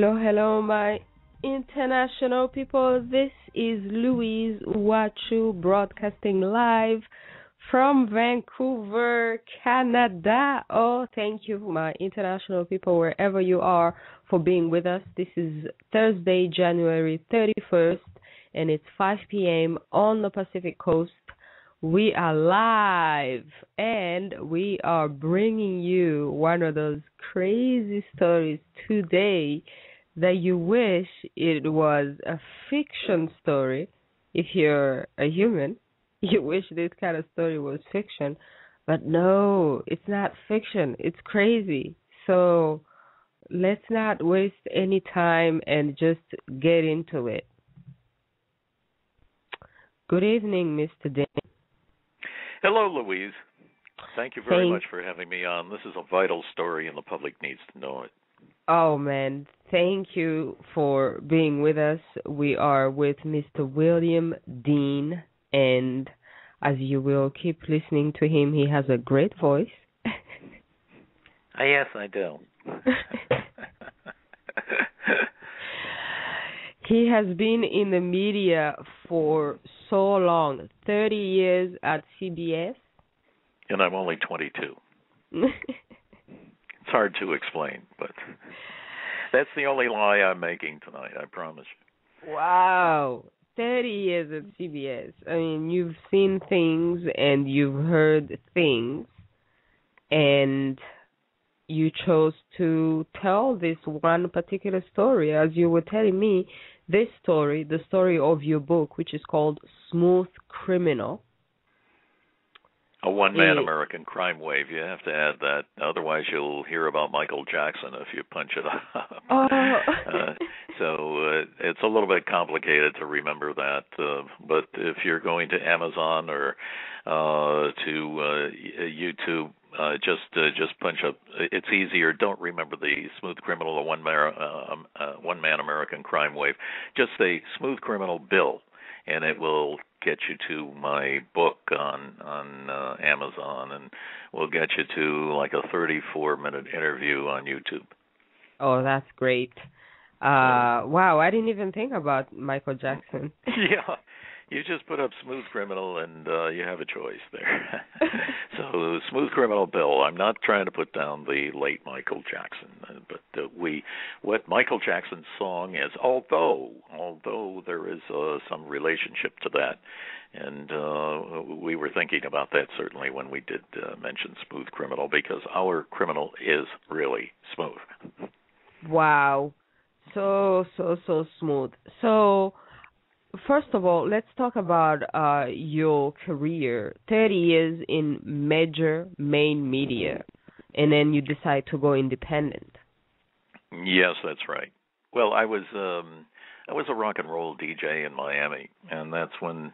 Hello, hello, my international people. This is Louise Wachu broadcasting live from Vancouver, Canada. Oh, thank you, my international people, wherever you are, for being with us. This is Thursday, January 31st, and it's 5 p.m. on the Pacific Coast. We are live, and we are bringing you one of those crazy stories today that you wish it was a fiction story. If you're a human, you wish this kind of story was fiction. But no, it's not fiction. It's crazy. So let's not waste any time and just get into it. Good evening, Mr. Dan. Hello, Louise. Thank you very much for having me on. This is a vital story, and the public needs to know it. Oh, man. Thank you for being with us. We are with Mr. William Dean, and as you will keep listening to him, he has a great voice. Yes, I do. He has been in the media for so long, 30 years at CBS. And I'm only 22. It's hard to explain, but that's the only lie I'm making tonight, I promise you. Wow, 30 years at CBS. I mean, you've seen things and you've heard things, and you chose to tell this one particular story. As you were telling me, this story, the story of your book, which is called Smooth Criminal. A one-man American crime wave. You have to add that. Otherwise, you'll hear about Michael Jackson if you punch it up. So it's a little bit complicated to remember that. But if you're going to Amazon or to YouTube, just punch up. It's easier. Don't remember the Smooth Criminal, the one-man American crime wave. Just say Smooth Criminal Bill, and it will get you to my book on Amazon, and we'll get you to like a 34-minute interview on YouTube. Oh, that's great. Wow, I didn't even think about Michael Jackson. Yeah. You just put up Smooth Criminal, and you have a choice there. So, Smooth Criminal Bill. I'm not trying to put down the late Michael Jackson, but what Michael Jackson's song is, although there is some relationship to that, and we were thinking about that certainly when we did mention Smooth Criminal, because our criminal is really smooth. Wow, so smooth. So, first of all, let's talk about your career. 30 years in major main media, and then you decide to go independent. Yes, that's right. Well, I was a rock and roll DJ in Miami, and that's when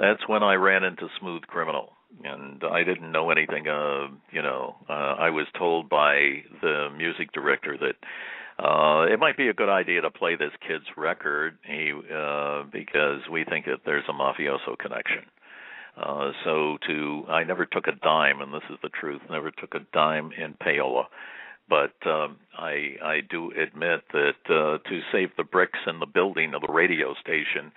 I ran into Smooth Criminal, and I didn't know anything. I was told by the music director that it might be a good idea to play this kid's record because we think that there's a mafioso connection. I never took a dime, and this is the truth, never took a dime in payola. But I do admit that to save the bricks in the building of the radio station,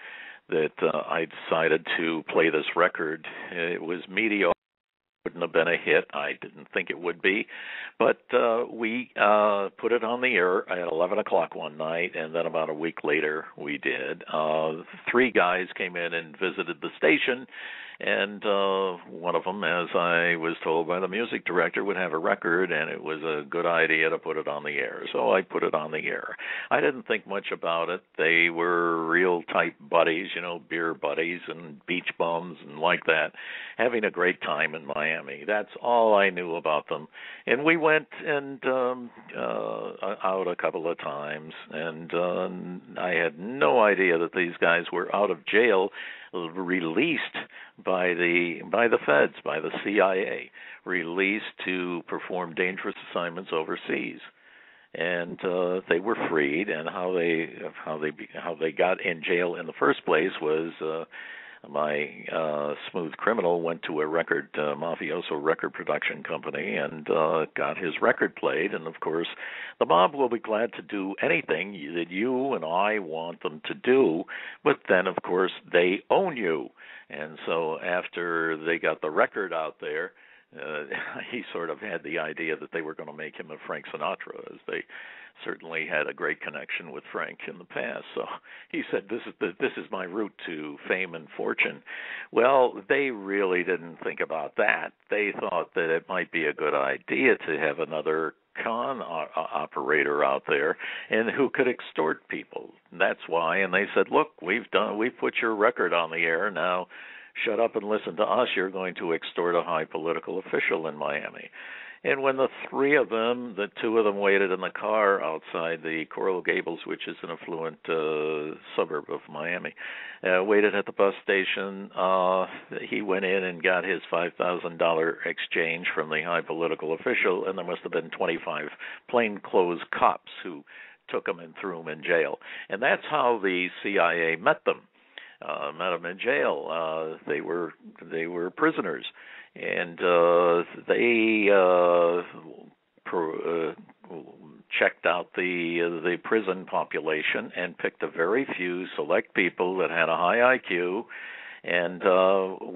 that I decided to play this record. It was mediocre. Wouldn't have been a hit. I didn't think it would be. But we put it on the air at 11 o'clock one night, and then about a week later we did. 3 guys came in and visited the station, and one of them, as I was told by the music director, would have a record, and it was a good idea to put it on the air. So I put it on the air. I didn't think much about it. They were real tight buddies, beer buddies and beach bums and like that, having a great time in Miami. That's all I knew about them. And we went and out a couple of times, and I had no idea that these guys were out of jail, released by the feds, by the CIA, released to perform dangerous assignments overseas. And they were freed, and how they got in jail in the first place was my smooth criminal went to a mafioso record production company and got his record played. And of course, the mob will be glad to do anything that you and I want them to do, but then of course they own you. And so after they got the record out there, he sort of had the idea that they were going to make him a Frank Sinatra, as they certainly had a great connection with Frank in the past. So he said, this is my route to fame and fortune. Well, they really didn't think about that. They thought that it might be a good idea to have another con operator out there and who could extort people. That's why. And they said, look, we've put your record on the air. Now shut up and listen to us. You're going to extort a high political official in Miami. And when the two of them waited in the car outside the Coral Gables, which is an affluent suburb of Miami, waited at the bus station, he went in and got his $5,000 exchange from the high political official, and there must have been 25 plainclothes cops who took him and threw him in jail. And that's how the CIA met them. Met them in jail. They were prisoners, and they checked out the prison population and picked a very few select people that had a high IQ and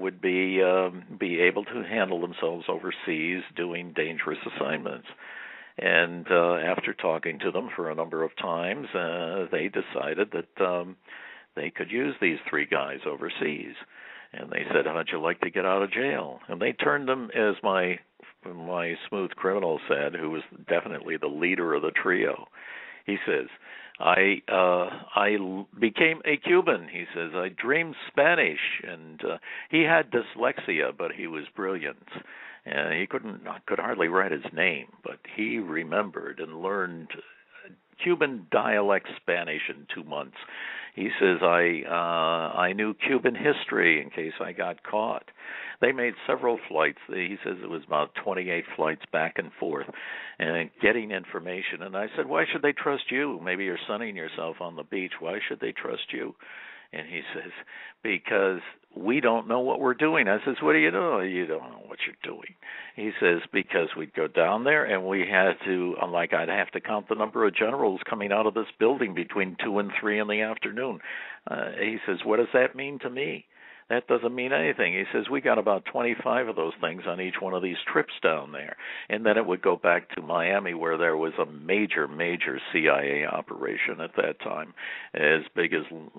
would be able to handle themselves overseas doing dangerous assignments. And after talking to them for a number of times, they decided that they could use these three guys overseas. And they said, how'd you like to get out of jail? And they turned them, as my smooth criminal said, who was definitely the leader of the trio. He says, I became a Cuban. He says, I dreamed Spanish. And he had dyslexia, but he was brilliant. And he could hardly write his name, but he remembered and learned Cuban dialect Spanish in 2 months. He says, I knew Cuban history in case I got caught. They made several flights. He says it was about 28 flights back and forth and getting information. And I said, why should they trust you? Maybe you're sunning yourself on the beach. Why should they trust you? And he says, because we don't know what we're doing. I says, what do you know? You don't know what you're doing. He says, because we'd go down there and we had to, I'd have to count the number of generals coming out of this building between 2 and 3 in the afternoon. He says, what does that mean to me? That doesn't mean anything. He says, we got about 25 of those things on each one of these trips down there. And then it would go back to Miami, where there was a major, major CIA operation at that time,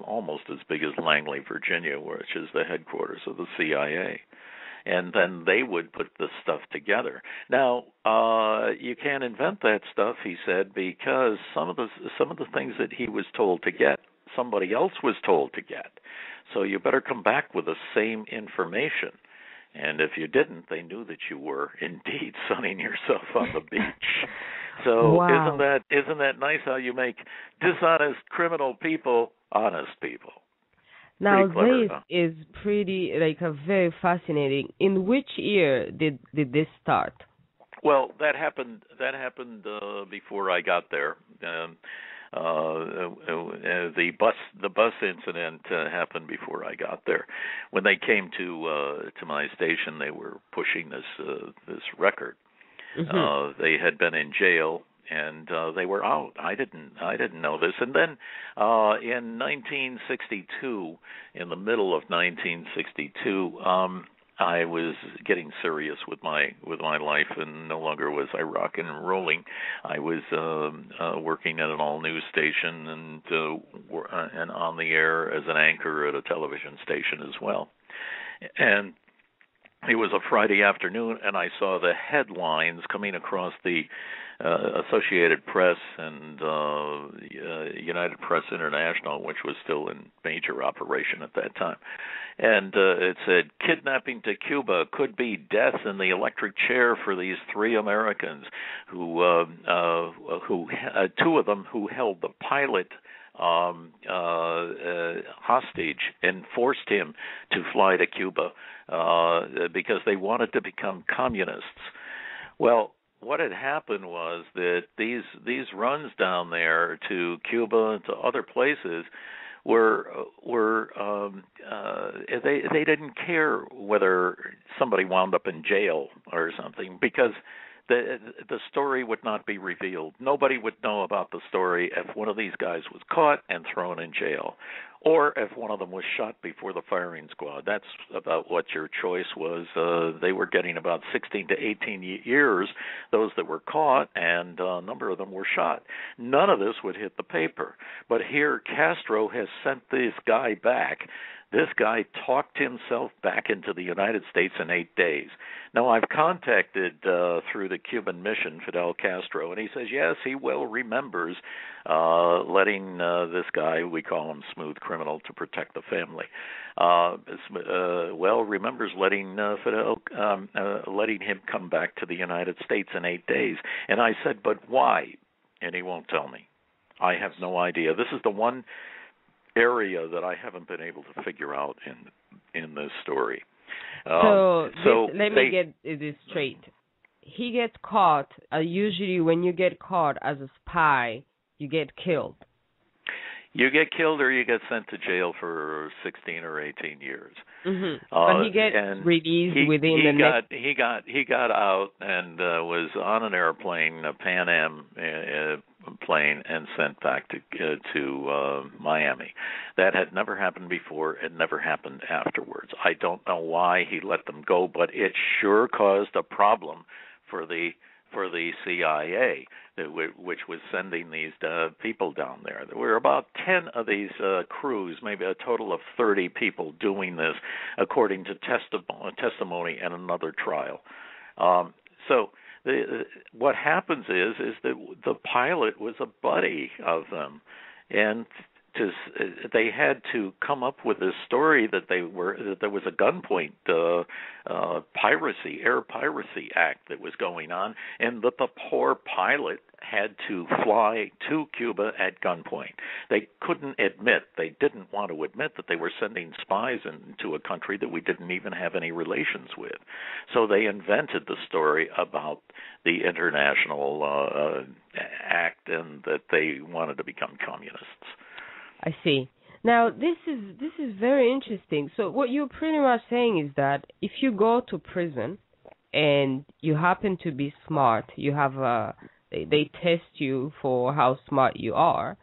almost as big as Langley, Virginia, which is the headquarters of the CIA. And then they would put this stuff together. Now, you can't invent that stuff, he said, because some of the things that he was told to get, somebody else was told to get. So you better come back with the same information. And if you didn't, they knew that you were indeed sunning yourself on the beach. So wow. Isn't that nice how you make dishonest criminal people honest people? Now clever, this huh? is pretty very fascinating. In which year did this start? Well, that happened before I got there. The bus incident happened before I got there. When they came to my station, they were pushing this record. Mm-hmm. They had been in jail and they were out. I didn't know this. And then in 1962, in the middle of 1962, I was getting serious with my life, and no longer was I rock and rolling. I was working at an all news station and on the air as an anchor at a television station as well. And it was a Friday afternoon, and I saw the headlines coming across the Associated Press and United Press International, which was still in major operation at that time. And it said, kidnapping to Cuba could be death in the electric chair for these three Americans who two of them who held the pilot hostage and forced him to fly to Cuba because they wanted to become communists. Well, what had happened was that these runs down there to Cuba and to other places were they didn't care whether somebody wound up in jail or something, because the story would not be revealed. Nobody would know about the story if one of these guys was caught and thrown in jail, or if one of them was shot before the firing squad. That's about what your choice was. They were getting about 16 to 18 years, those that were caught, and a number of them were shot. None of this would hit the paper. But here Castro has sent this guy back. This guy talked himself back into the United States in 8 days. Now, I've contacted through the Cuban mission Fidel Castro, and he says, yes, he well remembers letting this guy, we call him Smooth Criminal to protect the family, remembers letting Fidel, letting him come back to the United States in 8 days. And I said, but why? And he won't tell me. I have no idea. This is the one area that I haven't been able to figure out in this story. Let me get this straight. He gets caught. Usually, when you get caught as a spy, you get killed. You get killed, or you get sent to jail for 16 or 18 years. Mm-hmm. But he gets released within the next. He got out and was on an airplane, a Pan Am plane, and sent back to Miami. That had never happened before. It never happened afterwards. I don't know why he let them go, but it sure caused a problem for the CIA, which was sending these people down there. There were about 10 of these crews, maybe a total of 30 people doing this, according to testimony and another trial. What happens is that the pilot was a buddy of them, and they had to come up with this story that there was a gunpoint air piracy act that was going on, and that the poor pilot had to fly to Cuba at gunpoint. They didn't want to admit that they were sending spies into a country that we didn't even have any relations with. So they invented the story about the international act and that they wanted to become communists. I see. Now, this is very interesting. So what you're pretty much saying is that if you go to prison and you happen to be smart, you have they test you for how smart you are,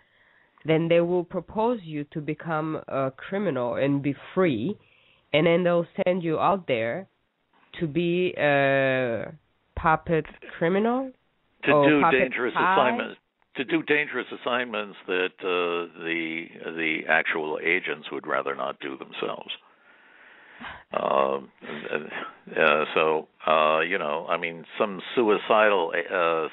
then they will propose you to become a criminal and be free, and then they'll send you out there to be a puppet criminal? To do dangerous assignments. To do dangerous assignments that the actual agents would rather not do themselves. Some suicidal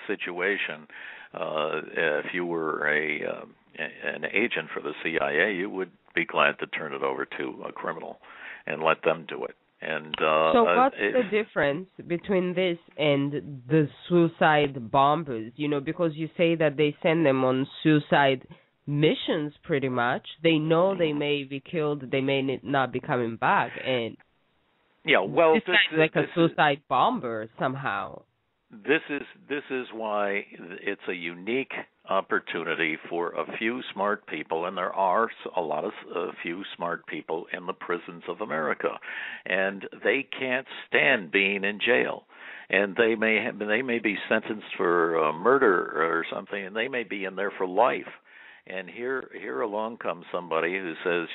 situation. If you were an agent for the CIA, you would be glad to turn it over to a criminal and let them do it. And so what's the difference between this and the suicide bombers? Because you say that they send them on suicide missions pretty much. They know they may be killed, they may not be coming back, and this is like a suicide bomber somehow. This is why it's a unique opportunity for a few smart people, and there are a few smart people in the prisons of America, and they can't stand being in jail, and they may be sentenced for murder or something, and they may be in there for life. And here along comes somebody who says,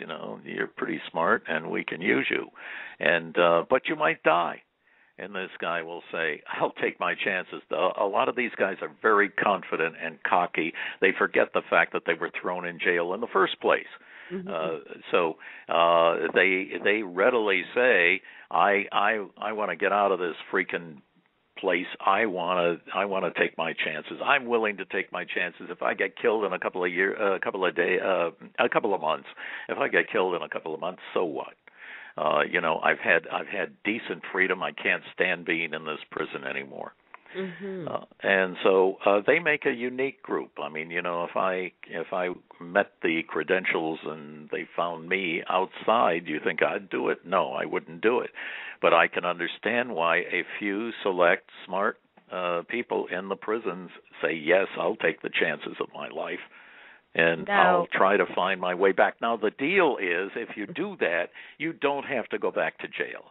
you're pretty smart and we can use you, and but you might die. And this guy will say, I'll take my chances. A lot of these guys are very confident and cocky. They forget the fact that they were thrown in jail in the first place. Mm-hmm. So they readily say, I want to get out of this freaking place. I want to take my chances. I'm willing to take my chances. If I get killed in a couple of months, if I get killed in a couple of months, so what? I've had decent freedom. I can't stand being in this prison anymore. Mm-hmm. And so they make a unique group. I mean, if I met the credentials and they found me outside, do you think I'd do it? No, I wouldn't do it. But I can understand why a few select smart people in the prisons say, yes, I'll take the chances of my life and I'll try to find my way back. Now, the deal is, if you do that, you don't have to go back to jail.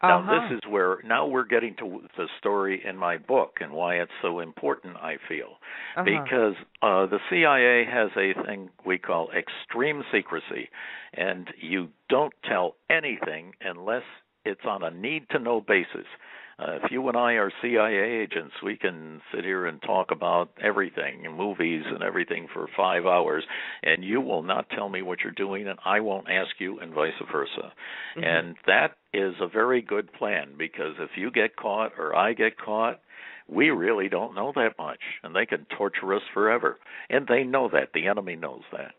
Now, this is where, now we're getting to the story in my book and why it's so important, I feel. Because the CIA has a thing we call extreme secrecy, and you don't tell anything unless it's on a need-to-know basis. If you and I are CIA agents, we can sit here and talk about everything, movies and everything for 5 hours, and you will not tell me what you're doing, and I won't ask you, and vice versa. And that is a very good plan, because if you get caught or I get caught, we really don't know that much, and they can torture us forever. And they know that. The enemy knows that.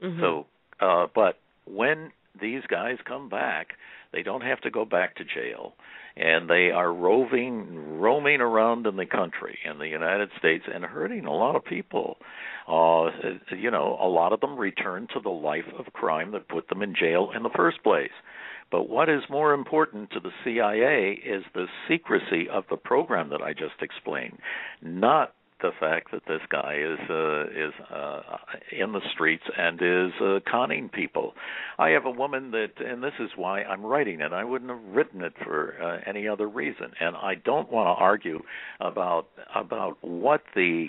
So, but when these guys come back, they don't have to go back to jail, and they are roaming around in the country, in the United States, and hurting a lot of people. You know, a lot of them return to the life of crime that put them in jail in the first place. But what is more important to the CIA is the secrecy of the program that I just explained, not the fact that this guy is in the streets and is conning people. I have a woman that, and this is why I'm writing it. I wouldn't have written it for any other reason. And I don't want to argue about what the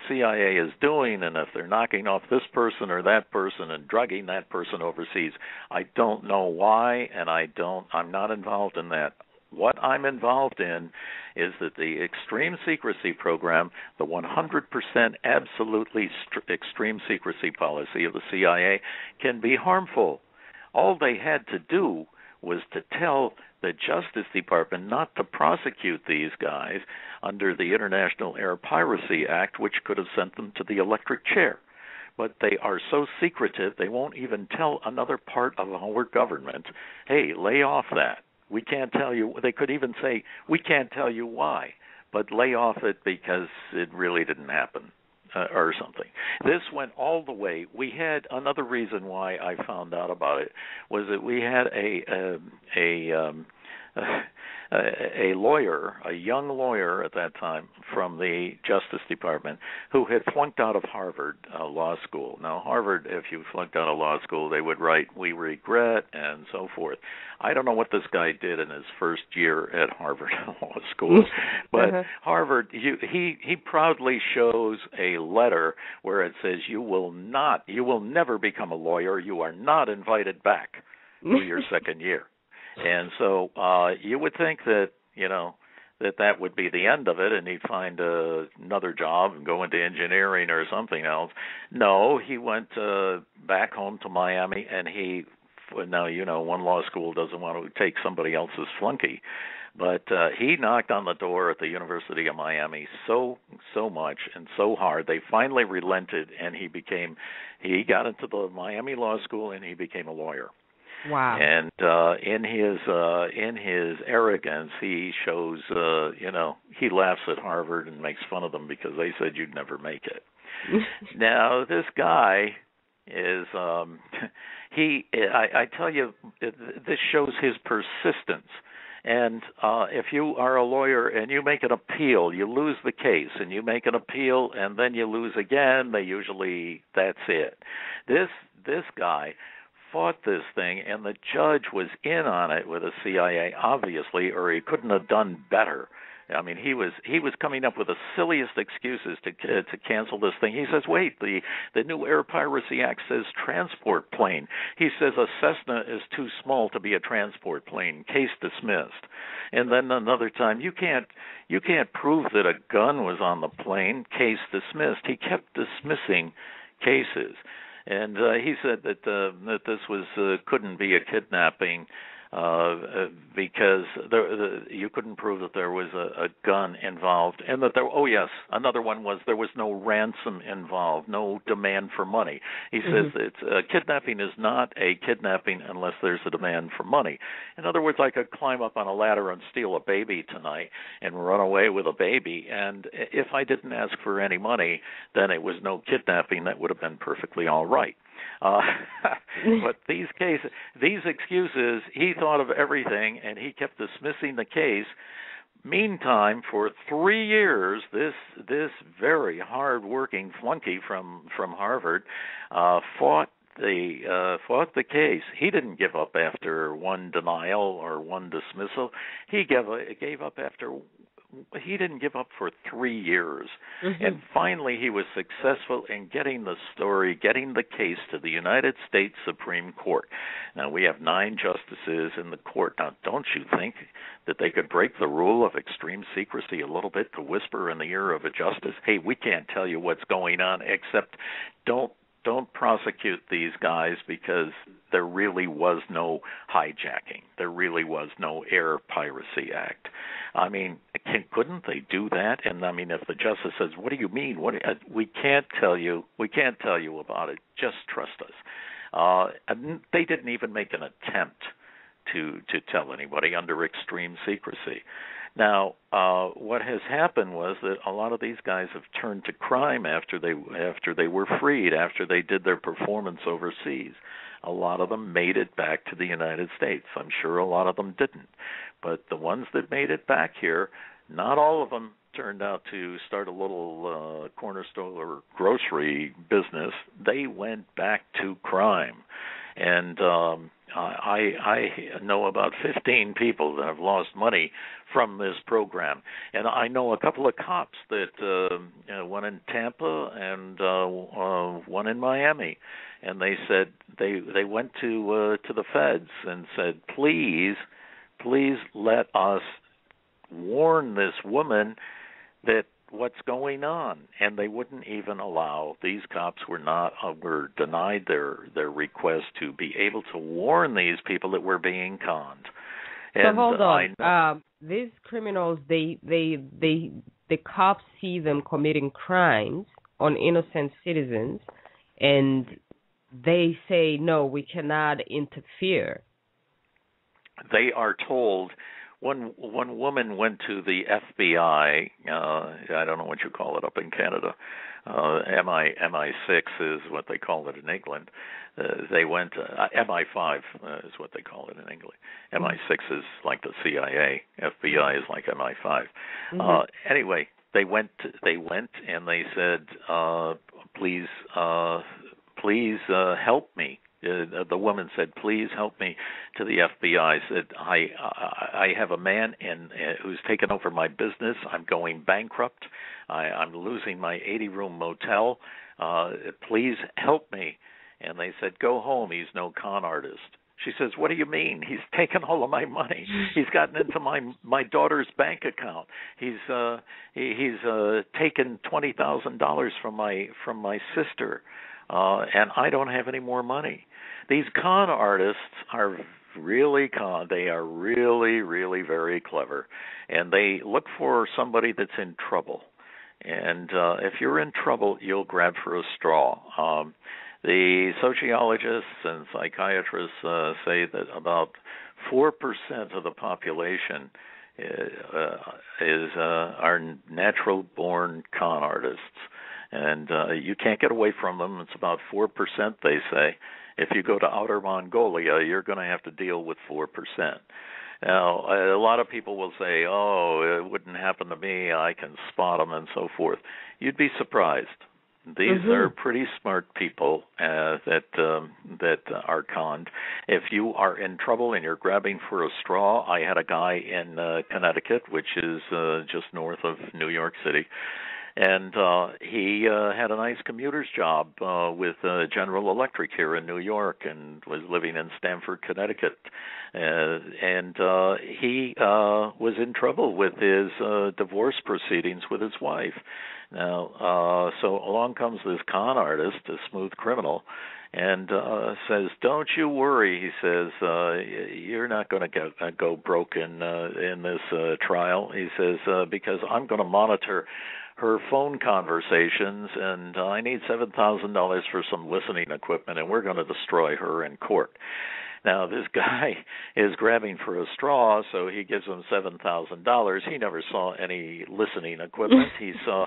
CIA is doing and if they're knocking off this person or that person and drugging that person overseas. I don't know why, and I'm not involved in that. What I'm involved in is that the extreme secrecy program, the 100% absolutely extreme secrecy policy of the CIA, can be harmful. All they had to do was to tell the Justice Department not to prosecute these guys under the International Air Piracy Act, which could have sent them to the electric chair. But they are so secretive, they won't even tell another part of our government, hey, lay off that. We can't tell you. They could even say, we can't tell you why, but lay off it because it really didn't happen or something. This went all the way. We had another reason why I found out about it was that we had a lawyer, a young lawyer at that time from the Justice Department who had flunked out of Harvard Law School. Now, Harvard, if you flunked out of law school, they would write, we regret, and so forth. I don't know what this guy did in his first year at Harvard Law School, but Harvard, he proudly shows a letter where it says, you will never become a lawyer. You are not invited back to your second year. And so you would think that, you know, that would be the end of it and he'd find another job and go into engineering or something else. No, he went back home to Miami, and now, you know, one law school doesn't want to take somebody else's flunky. But he knocked on the door at the University of Miami so much and so hard, they finally relented, and he got into the Miami Law School, and he became a lawyer. Wow! And in his arrogance, he shows, you know, he laughs at Harvard and makes fun of them because they said you'd never make it. Now this guy is, I tell you, this shows his persistence. And if you are a lawyer and you make an appeal, you lose the case, and you make an appeal and then you lose again. That's it. This guy fought this thing, and the judge was in on it with the CIA, obviously, or he couldn't have done better. I mean, he was coming up with the silliest excuses to cancel this thing. He says, wait, the new Air Piracy Act says transport plane. He says a Cessna is too small to be a transport plane. Case dismissed. And then another time, you can't prove that a gun was on the plane. Case dismissed. He kept dismissing cases. And he said that this couldn't be a kidnapping because you couldn't prove that there was a gun involved, and that another one was there was no ransom involved, no demand for money. He says that kidnapping is not a kidnapping unless there's a demand for money. In other words, I could climb up on a ladder and steal a baby tonight and run away with a baby, and if I didn't ask for any money, then it was no kidnapping. That would have been perfectly all right. But these excuses, he thought of everything, and he kept dismissing the case. Meantime, for 3 years, this very hard-working flunky from Harvard fought the case. He didn't give up after one denial or one dismissal. He gave up after. He didn't give up for 3 years. Mm-hmm. And finally he was successful in getting the case to the United States Supreme Court. Now, we have 9 justices in the court. Now, don't you think that they could break the rule of extreme secrecy a little bit to whisper in the ear of a justice, hey, we can't tell you what's going on, except don't prosecute these guys because there really was no hijacking. There really was no Air Piracy Act. I mean, couldn't they do that? And I mean, if the justice says, "What do you mean? We can't tell you. We can't tell you about it. Just trust us." And they didn't even make an attempt to tell anybody under extreme secrecy. Now, what has happened was that a lot of these guys have turned to crime after they were freed, after they did their performance overseas. A lot of them made it back to the United States. I'm sure a lot of them didn't. But the ones that made it back here, not all of them turned out to start a little corner store or grocery business. They went back to crime. And I know about 15 people that have lost money from this program. And I know a couple of cops that one in Tampa and one in Miami. And they said they went to the feds and said, please let us warn this woman that what's going on. And they wouldn't even allow, these cops were denied their request to be able to warn these people that were being conned. And so hold on. These criminals, the cops see them committing crimes on innocent citizens, and they say, no, we cannot interfere. They are told. One woman went to the FBI. I don't know what you call it up in Canada. MI6 is what they call it in England. They went MI5 is what they call it in England. MI6 is like the CIA. FBI is like MI5. Mm-hmm. Anyway, they went and they said, please help me. The woman said, please help me, to the FBI. Said, I have a man who's taken over my business. I'm going bankrupt. I'm losing my 80-room motel. Please help me. And they said, go home. He's no con artist. She says, what do you mean? He's taken all of my money. He's gotten into my daughter's bank account. He's taken $20,000 from my sister, and I don't have any more money. These con artists are they are really, really very clever, and they look for somebody that's in trouble. And if you're in trouble, you'll grab for a straw. The sociologists and psychiatrists say that about 4% of the population are natural-born con artists, and you can't get away from them. It's about 4%, they say. If you go to outer Mongolia, you're going to have to deal with 4%. Now, a lot of people will say, oh, it wouldn't happen to me, I can spot them, and so forth. You'd be surprised. These are pretty smart people that are conned. If you are in trouble and you're grabbing for a straw, I had a guy in Connecticut, which is just north of New York City, and he had a nice commuter's job with General Electric here in New York and was living in Stamford, Connecticut. And he was in trouble with his divorce proceedings with his wife. Now, so along comes this con artist, a smooth criminal, and says, don't you worry, he says, you're not going to go broke in this trial. He says, because I'm going to monitor her phone conversations, and I need $7,000 for some listening equipment, and we're going to destroy her in court. Now this guy is grabbing for a straw, so he gives him $7,000. He never saw any listening equipment. He saw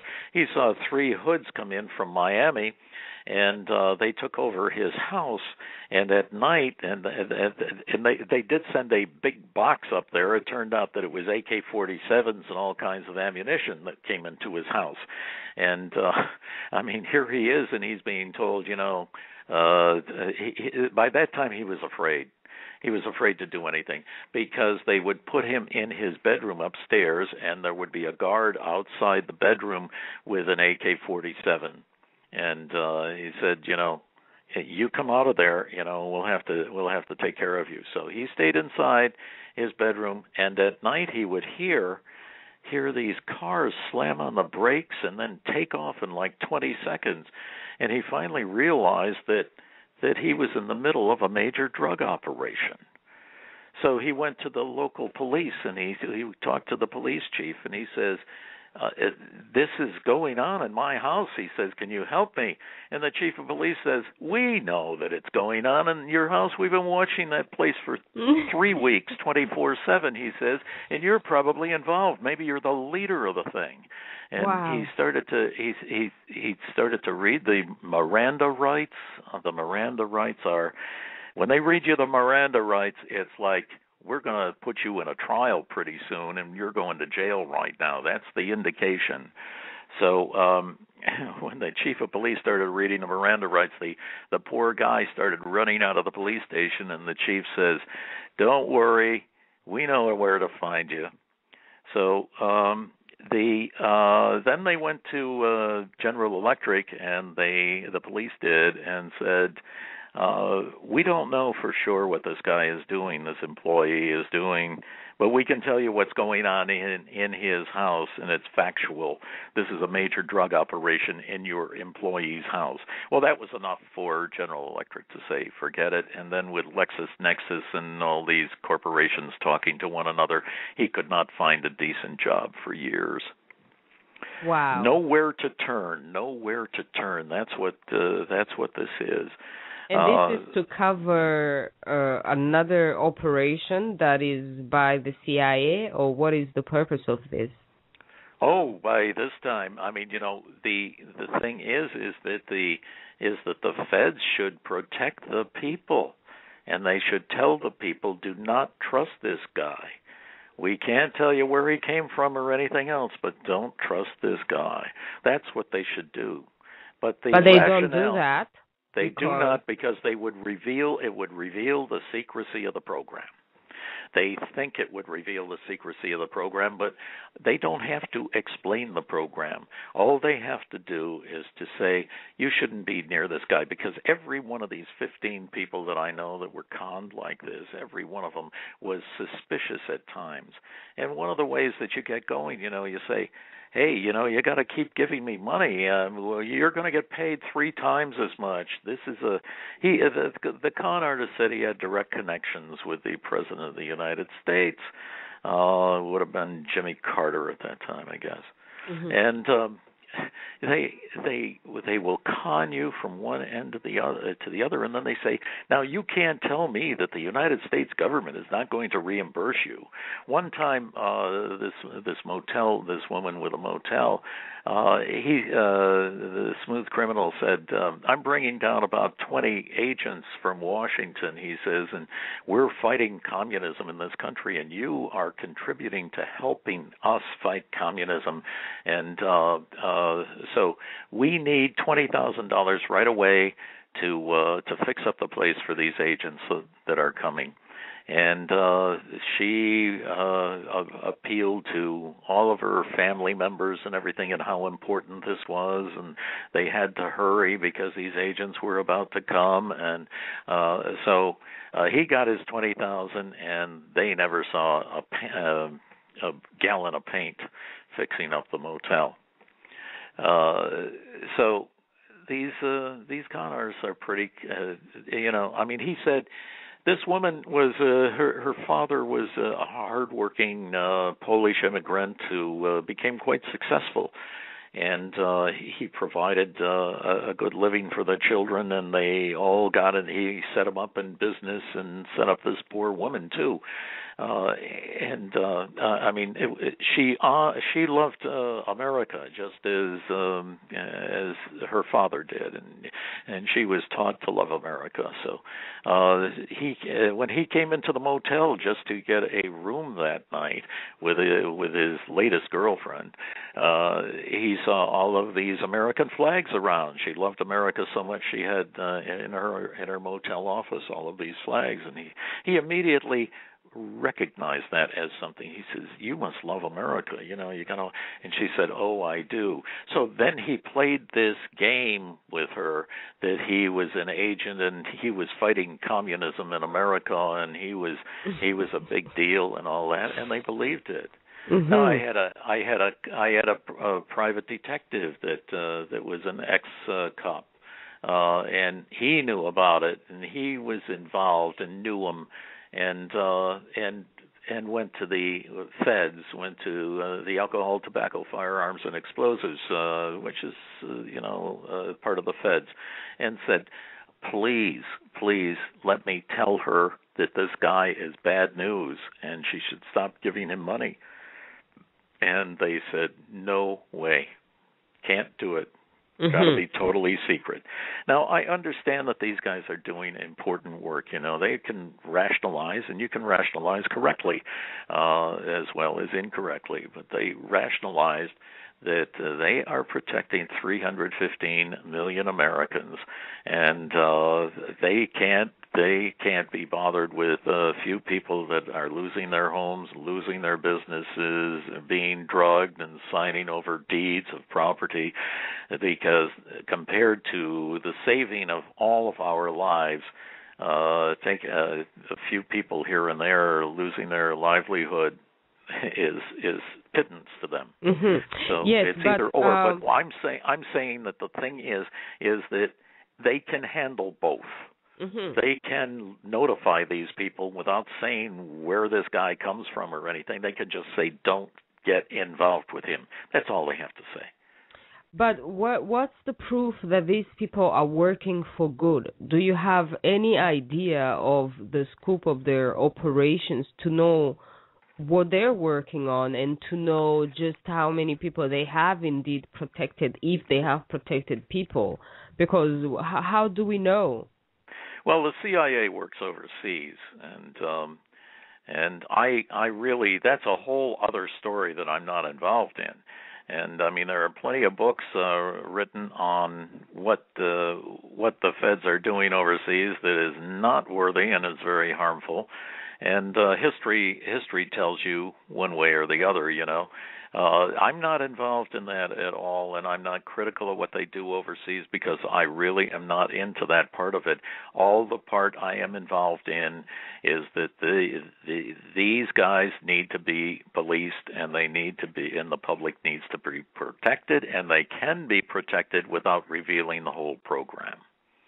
3 hoods come in from Miami, and they took over his house. And at night, and they did send a big box up there. It turned out that it was AK-47s and all kinds of ammunition that came into his house. And I mean, here he is, and he's being told, by that time he was afraid. He was afraid to do anything because they would put him in his bedroom upstairs, and there would be a guard outside the bedroom with an AK-47. And he said, you come out of there, we'll have to take care of you. So he stayed inside his bedroom, and at night he would hear these cars slam on the brakes and then take off in like 20 seconds. And he finally realized that he was in the middle of a major drug operation. So he went to the local police, and he talked to the police chief, and he says, this is going on in my house. He says, can you help me? And the chief of police says, we know that it's going on in your house. We've been watching that place for 3 weeks, 24/7, he says, and you're probably involved. Maybe you're the leader of the thing. And wow. he started to read the Miranda rights. The Miranda rights are, when they read you the Miranda rights, it's like, we're going to put you in a trial pretty soon, and you're going to jail right now. That's the indication. So when the chief of police started reading the Miranda rights, the poor guy started running out of the police station, and the chief says, don't worry, we know where to find you. So then they went to General Electric, and the police did, and said, we don't know for sure what this guy is doing, this employee is doing, but we can tell you what's going on in his house, and it's factual. This is a major drug operation in your employee's house. Well, that was enough for General Electric to say, forget it. And then with LexisNexis and all these corporations talking to one another, he could not find a decent job for years. Wow. Nowhere to turn. That's what this is. And this is to cover another operation that is by the CIA, or what is the purpose of this? Oh, by this time, I mean, the thing is that the feds should protect the people, and they should tell the people, do not trust this guy. We can't tell you where he came from or anything else, but don't trust this guy. That's what they should do. But they don't do that. They do not, because it would reveal the secrecy of the program. They think it would reveal the secrecy of the program, but they don't have to explain the program. All they have to do is to say, you shouldn't be near this guy, because every one of these 15 people that I know that were conned like this, every one of them was suspicious at times. And one of the ways that you get going, you say, hey, you got to keep giving me money. Well, you're going to get paid 3 times as much. This is the con artist said he had direct connections with the President of the United States. It would have been Jimmy Carter at that time, I guess. Mm-hmm. And they will con you from one end to the other, and then they say, now you can't tell me that the United States government is not going to reimburse you. One time, this woman with a motel, the smooth criminal said, I'm bringing down about 20 agents from Washington, he says, and we're fighting communism in this country, and you are contributing to helping us fight communism, and so we need $20,000 right away to fix up the place for these agents that are coming. And she appealed to all of her family members and everything and how important this was, and they had to hurry because these agents were about to come. And so he got his $20,000, and they never saw a gallon of paint fixing up the motel. So these con artists are pretty, I mean, he said this woman was, her father was a hardworking Polish immigrant who became quite successful. and he provided a good living for the children, and they all got it. He set them up in business and set up this poor woman too. I mean, she loved America just as her father did, and she was taught to love America. So when he came into the motel just to get a room that night with his latest girlfriend, he saw all of these American flags around. She loved America so much she had in her motel office all of these flags, and he immediately recognized that as something. He says, "You must love America, you gotta." And she said, "Oh, I do." So then he played this game with her that he was an agent and he was fighting communism in America, and he was a big deal and all that, and they believed it. Mm-hmm. Now, I had a private detective that was an ex-cop. And he knew about it, and he was involved and knew him, and went to the feds, went to the Alcohol, Tobacco, Firearms, and Explosives, which is part of the feds, and said, please let me tell her that this guy is bad news and she should stop giving him money. And they said, no way, can't do it. Mm-hmm. Got to be totally secret. Now, I understand that these guys are doing important work. They can rationalize, and you can rationalize correctly as well as incorrectly. But they rationalized that they are protecting 315 million Americans, and they can't be bothered with a few people that are losing their homes, losing their businesses, being drugged, and signing over deeds of property, because compared to the saving of all of our lives, take a few people here and there losing their livelihood is pittance to them. Mm-hmm. So yes, it's either or. But I'm saying that the thing is that they can handle both. Mm-hmm. They can notify these people without saying where this guy comes from or anything. They could just say, don't get involved with him. That's all they have to say. But what's the proof that these people are working for good? Do you have any idea of the scope of their operations to know what they're working on and to know just how many people they have indeed protected, if they have protected people? Because how do we know? Well, the CIA works overseas, and I really, that's a whole other story that I'm not involved in. And I mean, there are plenty of books written on what the feds are doing overseas that is not worthy and is very harmful. And history tells you one way or the other, I'm not involved in that at all, and I'm not critical of what they do overseas because I really am not into that part of it. All the part I am involved in is that these guys need to be policed, and they need to be, and the public needs to be protected, and they can be protected without revealing the whole program.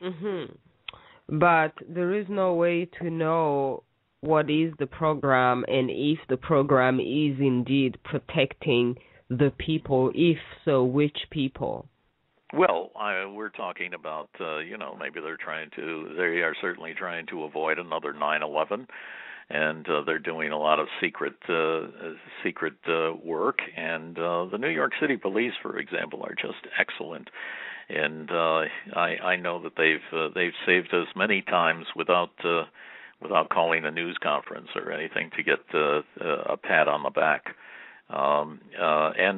Mm-hmm. But there is no way to know what is the program and if the program is indeed protecting the people, if so, which people? Well, we're talking about, maybe they are certainly trying to avoid another 9/11, and they're doing a lot of secret work. And the New York City Police, for example, are just excellent. And I know that they've saved us many times without calling a news conference or anything to get a pat on the back. And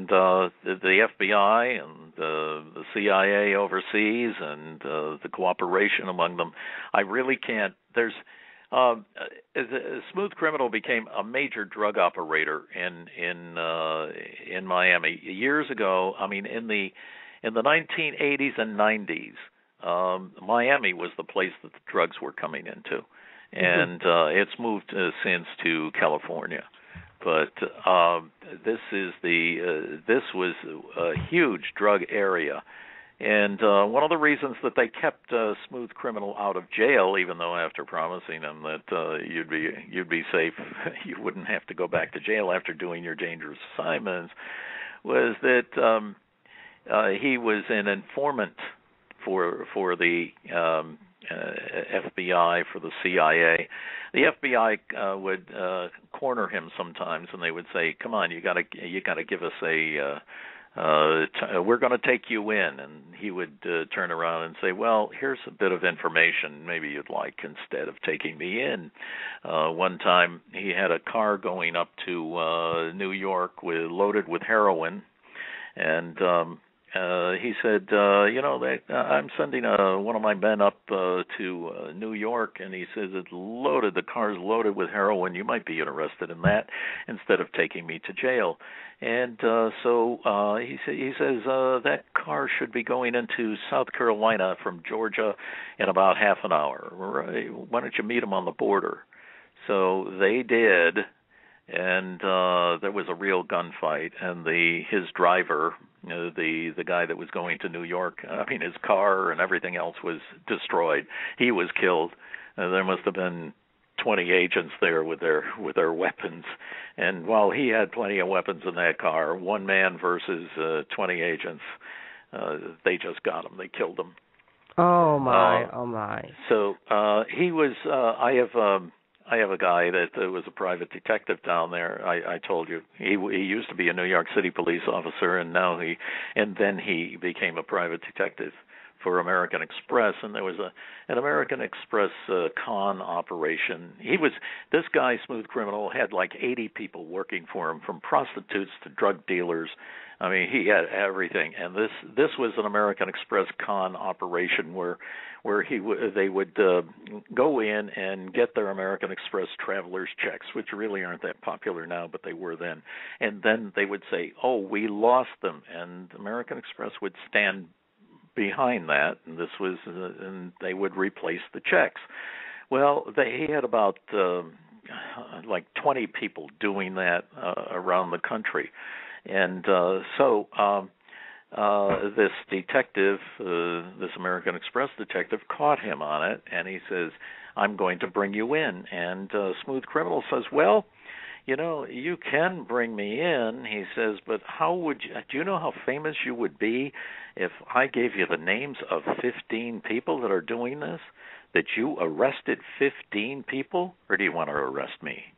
the FBI and the CIA overseas and the cooperation among them, I really can't. There's Smooth Criminal became a major drug operator in Miami years ago. I mean, in the 1980s and 90s, Miami was the place that the drugs were coming into. And it's moved since to California, but this was a huge drug area, and one of the reasons that they kept Smooth Criminal out of jail, even though after promising him that you'd be safe, you wouldn't have to go back to jail after doing your dangerous assignments, was that he was an informant for the FBI, for the CIA. The FBI would corner him sometimes, and they would say, "Come on, you got to give us a we're going to take you in." And he would turn around and say, "Well, here's a bit of information maybe you'd like instead of taking me in." One time he had a car going up to New York loaded with heroin, and he said, I'm sending one of my men up to New York, and he says, the car's loaded with heroin. You might be interested in that instead of taking me to jail. And so he says that car should be going into South Carolina from Georgia in about half an hour. Why don't you meet him on the border? So they did. And there was a real gunfight, and his driver, the guy that was going to New York, his car and everything else was destroyed. He was killed. There must have been 20 agents there with their weapons, and while he had plenty of weapons in that car, one man versus 20 agents, they just got him. They killed him. Oh my! So he was. I have a guy that was a private detective down there. I told you he used to be a New York City police officer, and then he became a private detective for American Express. And there was an American Express con operation. This guy, Smooth Criminal, had like 80 people working for him, from prostitutes to drug dealers. He had everything. And this was an American Express con operation where they would go in and get their American Express travelers checks, which really aren't that popular now, but they were then. And then they would say, "Oh, we lost them," and American Express would stand behind that, and they would replace the checks. Well, he had about like 20 people doing that around the country. And this detective, this American Express detective, caught him on it, and he says, "I'm going to bring you in." And Smooth Criminal says, "Well, you can bring me in," he says, "but do you know how famous you would be if I gave you the names of 15 people that are doing this? That you arrested 15 people, or do you want to arrest me?"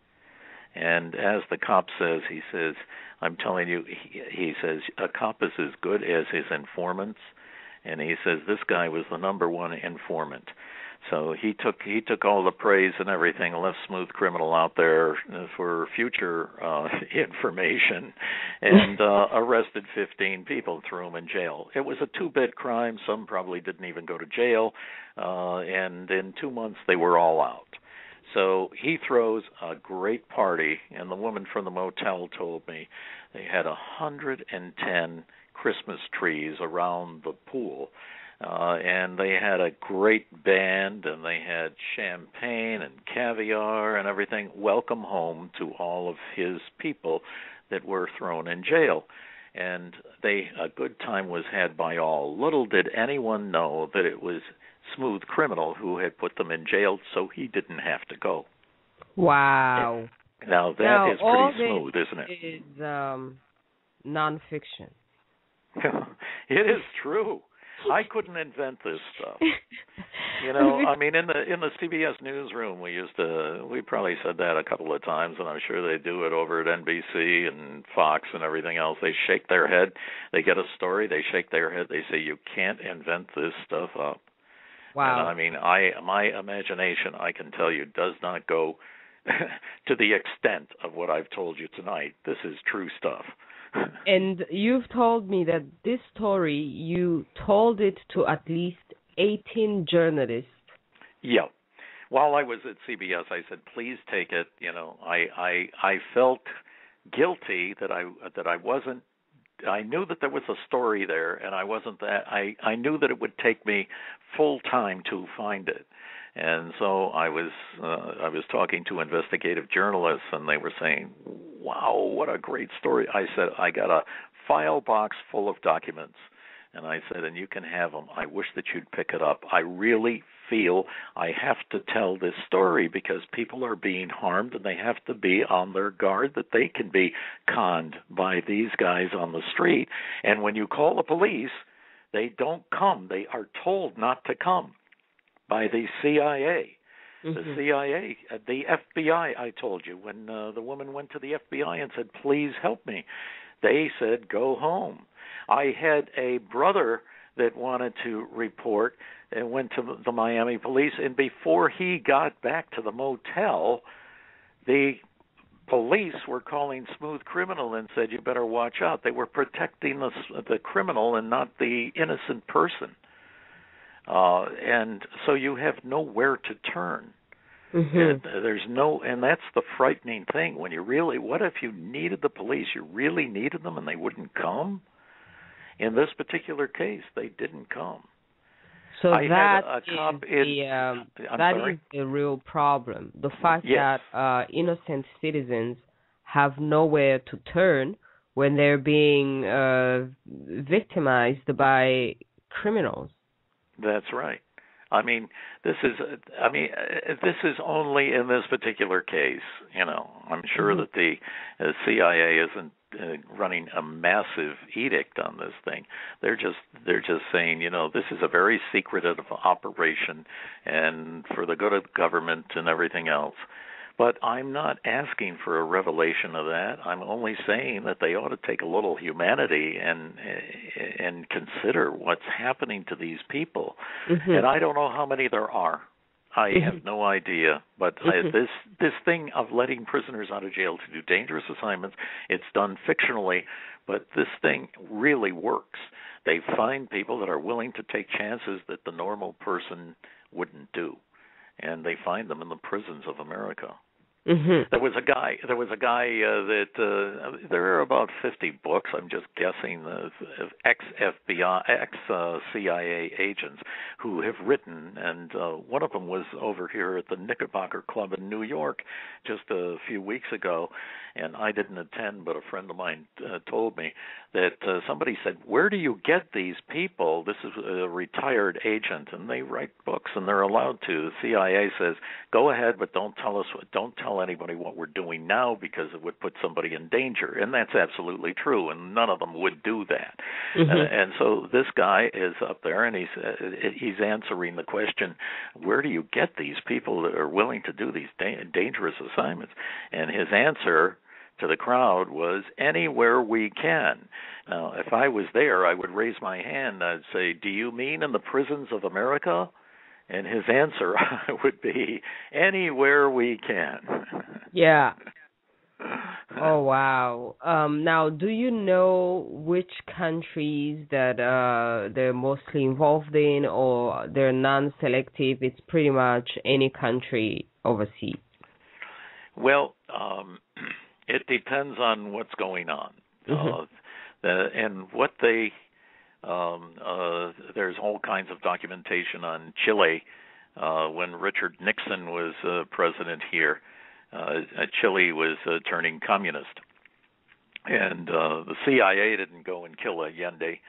And as the cop says, he says, "I'm telling you," he says, "a cop is as good as his informants." And he says this guy was the number one informant. So he took all the praise and everything, left Smooth Criminal out there for future information, and arrested 15 people, threw them in jail. It was a 2-bit crime. Some probably didn't even go to jail. And in 2 months, they were all out. So he throws a great party, and the woman from the motel told me they had 110 Christmas trees around the pool, and they had a great band, and they had champagne and caviar and everything. Welcome home to all of his people that were thrown in jail. And a good time was had by all. Little did anyone know that it was Smooth Criminal who had put them in jail, so he didn't have to go. Wow. Now that is pretty smooth, isn't it? It is nonfiction. It is true. I couldn't invent this stuff. In the CBS newsroom, we probably said that a couple of times, and I'm sure they do it over at NBC and Fox and everything else. They shake their head. They get a story. They shake their head. They say, "You can't invent this stuff up." Wow. And my imagination, I can tell you, does not go to the extent of what I've told you tonight. This is true stuff. And you've told me that this story, you told it to at least 18 journalists. Yeah. While I was at CBS, I said, "Please take it." I felt guilty that I wasn't. I knew that there was a story there, and I wasn't that. I knew that it would take me full time to find it, and so I was talking to investigative journalists, and they were saying, "Wow, what a great story!" I said, "I got a file box full of documents," and I said, "And you can have them. I wish that you'd pick it up. I really feel I have to tell this story because people are being harmed and they have to be on their guard that they can be conned by these guys on the street. And when you call the police, they don't come. They are told not to come by the CIA. The CIA, the FBI, I told you, when the woman went to the FBI and said, please help me, they said, go home. I had a brother that wanted to report and went to the Miami police, and before he got back to the motel, the police were calling Smooth Criminal and said, you better watch out. They were protecting the criminal and not the innocent person. And so you have nowhere to turn. And there's no, and that's the frightening thing. When you really, what if you needed the police? You really needed them, and they wouldn't come. In this particular case, they didn't come. So that is a real problem. The fact that innocent citizens have nowhere to turn when they're being victimized by criminals. That's right. I mean, this is only in this particular case. You know, I'm sure that the CIA isn't running a massive edict on this thing. They're just saying, you know, this is a very secretive operation, and for the good of the government and everything else. But I'm not asking for a revelation of that. I'm only saying that they ought to take a little humanity and consider what's happening to these people. And I don't know how many there are. I have no idea. But this thing of letting prisoners out of jail to do dangerous assignments, it's done fictionally, but this thing really works. They find people that are willing to take chances that the normal person wouldn't do, and they find them in the prisons of America. There was a guy that there are about 50 books, I'm just guessing, of ex-FBI, ex-CIA agents who have written, and one of them was over here at the Knickerbocker Club in New York just a few weeks ago, and I didn't attend, but a friend of mine told me that somebody said, where do you get these people? This is a retired agent, and they write books, and they're allowed to. The CIA says, go ahead, but don't tell anybody what we're doing now because it would put somebody in danger. And that's absolutely true, and none of them would do that. And so this guy is up there, and he's answering the question, where do you get these people that are willing to do these dangerous assignments? And his answer to the crowd was, anywhere we can. Now, if I was there, I would raise my hand. I'd say, do you mean in the prisons of America? And his answer would be, anywhere we can. Yeah. Oh, wow. Now, do you know which countries that they're mostly involved in, or they're non-selective? It's pretty much any country overseas. Well, it depends on what's going on. And what they... there's all kinds of documentation on Chile. When Richard Nixon was president here, Chile was turning communist. And the CIA didn't go and kill Allende,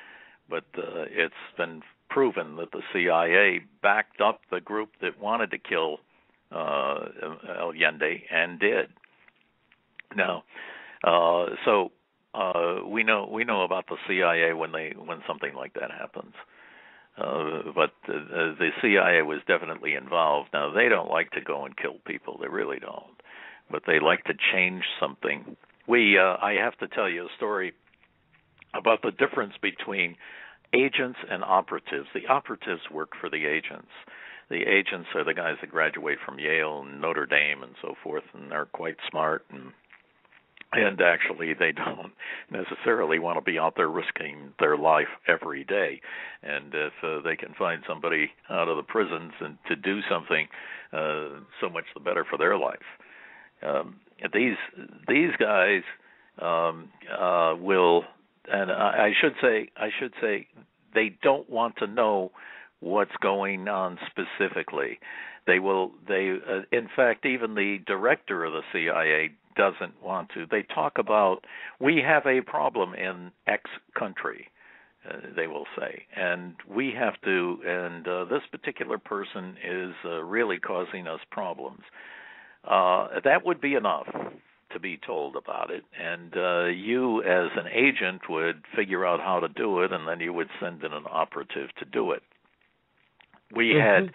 but it's been proven that the CIA backed up the group that wanted to kill Allende and did. Now, so we know about the CIA when something like that happens. But the CIA was definitely involved. Now, they don't like to go and kill people. They really don't. But they like to change something. I have to tell you a story about the difference between agents and operatives. The operatives work for the agents. The agents are the guys that graduate from Yale and Notre Dame and so forth, and they're quite smart, and actually they don't necessarily want to be out there risking their life every day. And if they can find somebody out of the prisons and to do something, so much the better for their life. These guys will, and I should say they don't want to know what's going on specifically. In fact, even the director of the CIA doesn't want to. They talk about, we have a problem in X country. they will say. And we have to, and this particular person is really causing us problems. That would be enough to be told about it. And you, as an agent, would figure out how to do it, and then you would send in an operative to do it. We had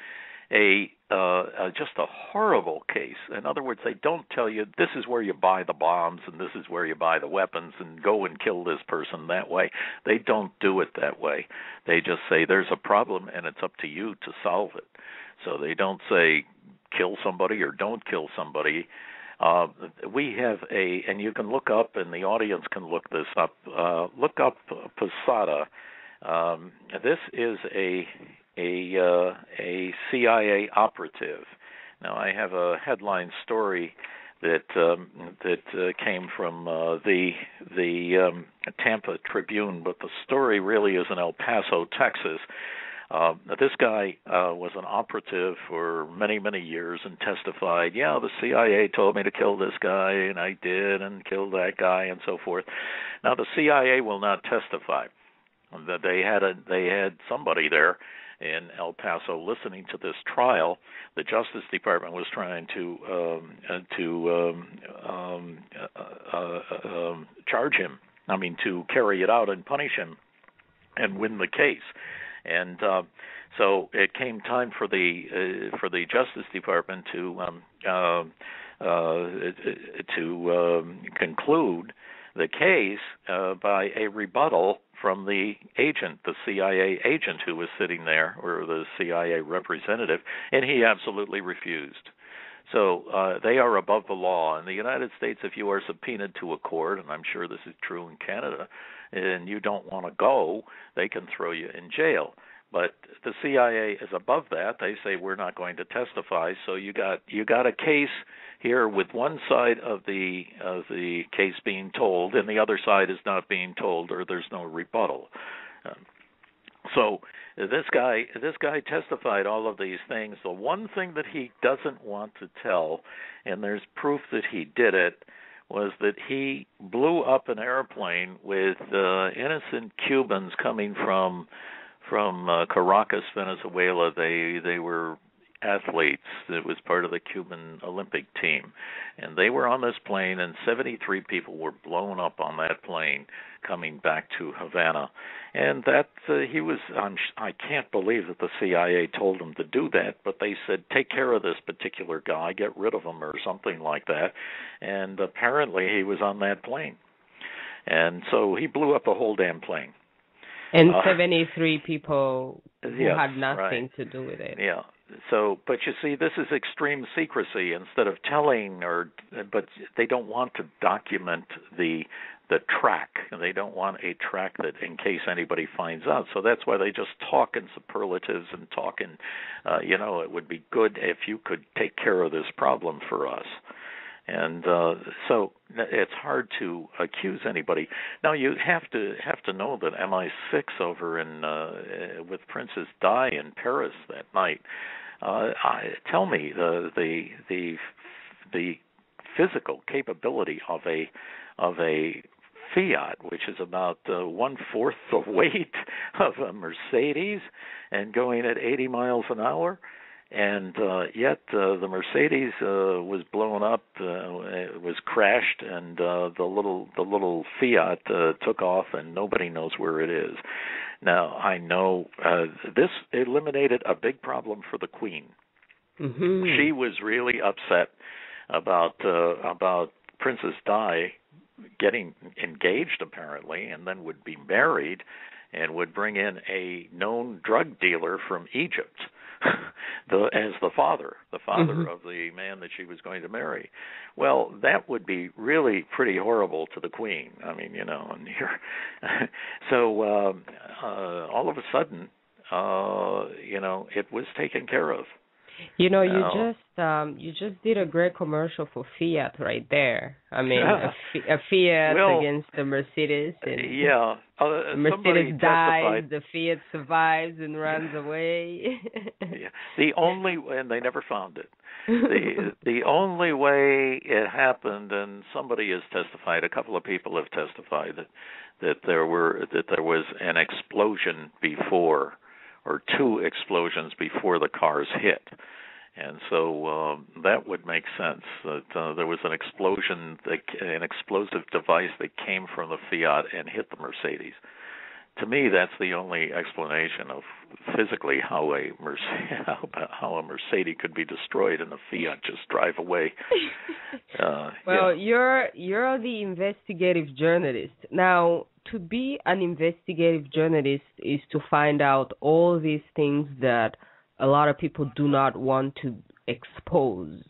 just a horrible case. In other words, they don't tell you this is where you buy the bombs and this is where you buy the weapons and go and kill this person that way. They don't do it that way. They just say there's a problem and it's up to you to solve it. So they don't say kill somebody or don't kill somebody. We have and you can look up, and the audience can look this up. Look up Posada. This is a CIA operative. Now, I have a headline story that came from the Tampa Tribune, but the story really is in El Paso, Texas. This guy was an operative for many, many years and testified, yeah, the CIA told me to kill this guy, and I did, and killed that guy, and so forth. Now, the CIA will not testify. That they had somebody there in El Paso listening to this trial. The Justice Department was trying to charge him. I mean, to carry it out and punish him and win the case. And so it came time for the Justice Department to conclude the case by a rebuttal from the agent, the CIA agent who was sitting there, or the CIA representative, and he absolutely refused. So they are above the law. In the United States, if you are subpoenaed to a court, and I'm sure this is true in Canada, and you don't want to go, they can throw you in jail. But the CIA is above that. They say we're not going to testify. So you got a case here with one side of the case being told, and the other side is not being told, or there's no rebuttal. So this guy testified all of these things. The one thing that he doesn't want to tell, and there's proof that he did it, was that he blew up an airplane with innocent Cubans coming from Caracas, Venezuela. They were athletes. It was part of the Cuban Olympic team, and they were on this plane, and 73 people were blown up on that plane coming back to Havana. And that he was, I can't believe that the CIA told him to do that, but they said, take care of this particular guy, get rid of him, or something like that. And apparently he was on that plane. And so he blew up the whole damn plane. And 73 people who had nothing right. to do with it. Yeah. So, but you see, this is extreme secrecy. Instead of telling, but they don't want to document the track. They don't want a track that, in case anybody finds out. So that's why they just talk in superlatives and talk in, it would be good if you could take care of this problem for us. And so it's hard to accuse anybody. Now you have to know that MI6 over in with Princess Di in Paris that night. Tell me the physical capability of a Fiat, which is about 1/4 the weight of a Mercedes, and going at 80 miles an hour. And yet the Mercedes was blown up, it was crashed, and the little Fiat took off, and nobody knows where it is. Now, I know this eliminated a big problem for the Queen. Mm-hmm. She was really upset about Princess Di getting engaged, apparently, and then would be married, and would bring in a known drug dealer from Egypt as the father mm-hmm. of the man that she was going to marry. Well, that would be really pretty horrible to the Queen. I mean, and here, so all of a sudden, it was taken care of. Now, You just did a great commercial for Fiat right there. I mean, a Fiat well, against the Mercedes, and yeah, somebody Mercedes dies, testified. the Fiat survives and runs away. Yeah, and they never found it. The only way it happened, and somebody has testified, a couple of people have testified that there was an explosion before, or two explosions before the cars hit. And so that would make sense that there was an explosion, an explosive device that came from the Fiat and hit the Mercedes. To me, that's the only explanation of physically how a Mercedes could be destroyed and the Fiat just drive away. Well, you're the investigative journalist. Now, to be an investigative journalist is to find out all these things that a lot of people do not want to expose.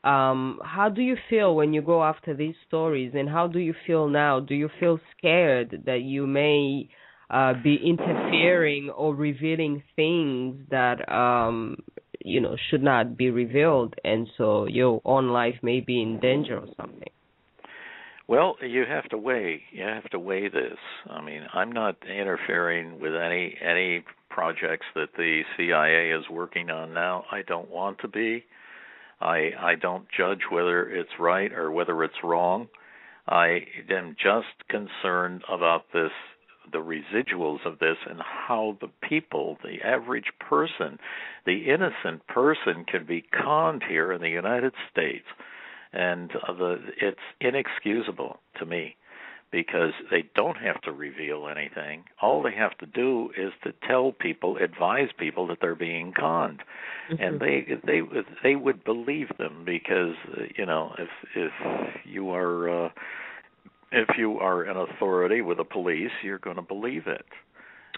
How do you feel when you go after these stories, and how do you feel now? Do you feel scared that you may be interfering or revealing things that should not be revealed, and so your own life may be in danger or something? Well, you have to weigh. You have to weigh this. I mean, I'm not interfering with any projects that the CIA is working on now. I don't want to be. I don't judge whether it's right or whether it's wrong. I am just concerned about this, the residuals of this, and how the people, the average person, the innocent person, can be conned here in the United States. And it's inexcusable to me, because they don't have to reveal anything. All they have to do is to tell people, advise people that they're being conned, and they would believe them, because if you are an authority with the police, you're going to believe it.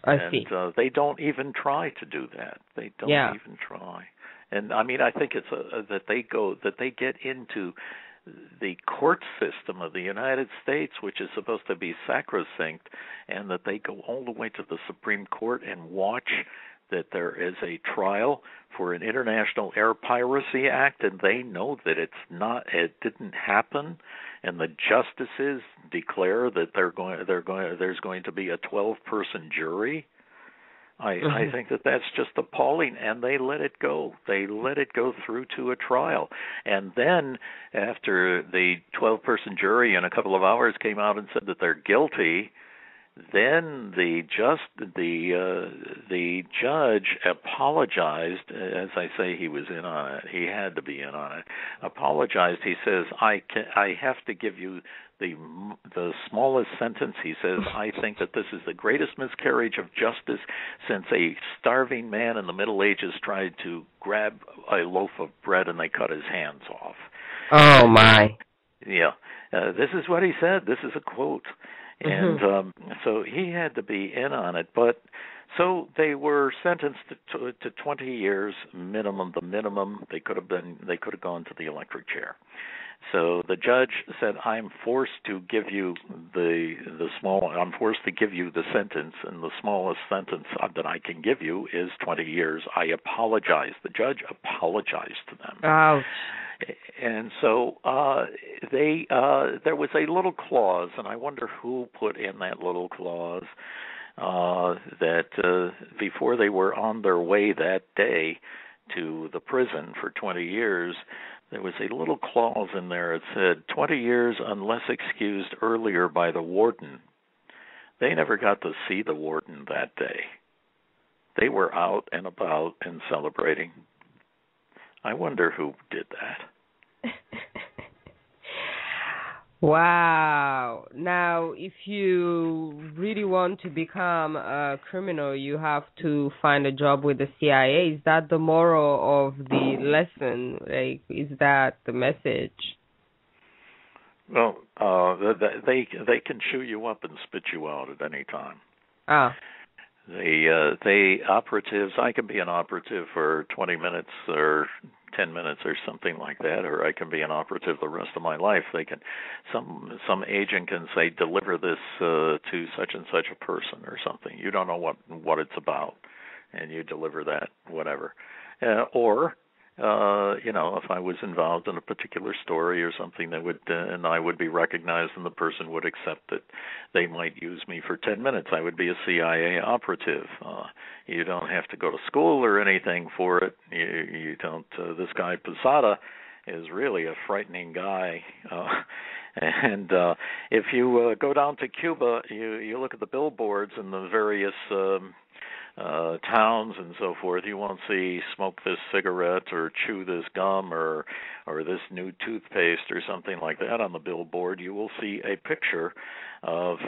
I see. And they don't even try to do that. They don't even try. And I mean, I think it's that they get into the court system of the United States, which is supposed to be sacrosanct, and that they go all the way to the Supreme Court and watch that there is a trial for an International Air Piracy Act, and they know that it didn't happen, and the justices declare that there's going to be a 12-person jury. I think that's just appalling, and they let it go. They let it go through to a trial. And then after the 12-person jury in a couple of hours came out and said that they're guilty, then the judge apologized. As I say, he was in on it. He had to be in on it. Apologized. He says, I have to give you the smallest sentence. He says, I think that this is the greatest miscarriage of justice since a starving man in the Middle Ages tried to grab a loaf of bread and they cut his hands off. Oh, my. Yeah. This is what he said. This is a quote. And so he had to be in on it. But so they were sentenced to 20 years minimum. The minimum they could have gone to the electric chair. So the judge said, I'm forced to give you I'm forced to give you the sentence, and the smallest sentence that I can give you is 20 years. I apologize. The judge apologized to them. Ouch. And so there was a little clause, and I wonder who put in that little clause, that before they were on their way that day to the prison for 20 years, there was a little clause in there. It said 20 years unless excused earlier by the warden. They never got to see the warden that day. They were out and about and celebrating. I wonder who did that. Wow. Now, if you really want to become a criminal, you have to find a job with the CIA. Is that the moral of the lesson? Like, is that the message? Well, they can chew you up and spit you out at any time. They operatives. I can be an operative for 20 minutes or 10 minutes or something like that, or I can be an operative the rest of my life. They can, some agent can say, deliver this to such and such a person or something. You don't know what it's about, and you deliver that, whatever. Or if I was involved in a particular story or something that would, and I would be recognized, and the person would accept that they might use me for 10 minutes, I would be a CIA operative. You don't have to go to school or anything for it. You don't. This guy Posada is really a frightening guy. And if you go down to Cuba, you look at the billboards and the various towns and so forth, you won't see smoke this cigarette or chew this gum or this new toothpaste or something like that on the billboard. You will see a picture of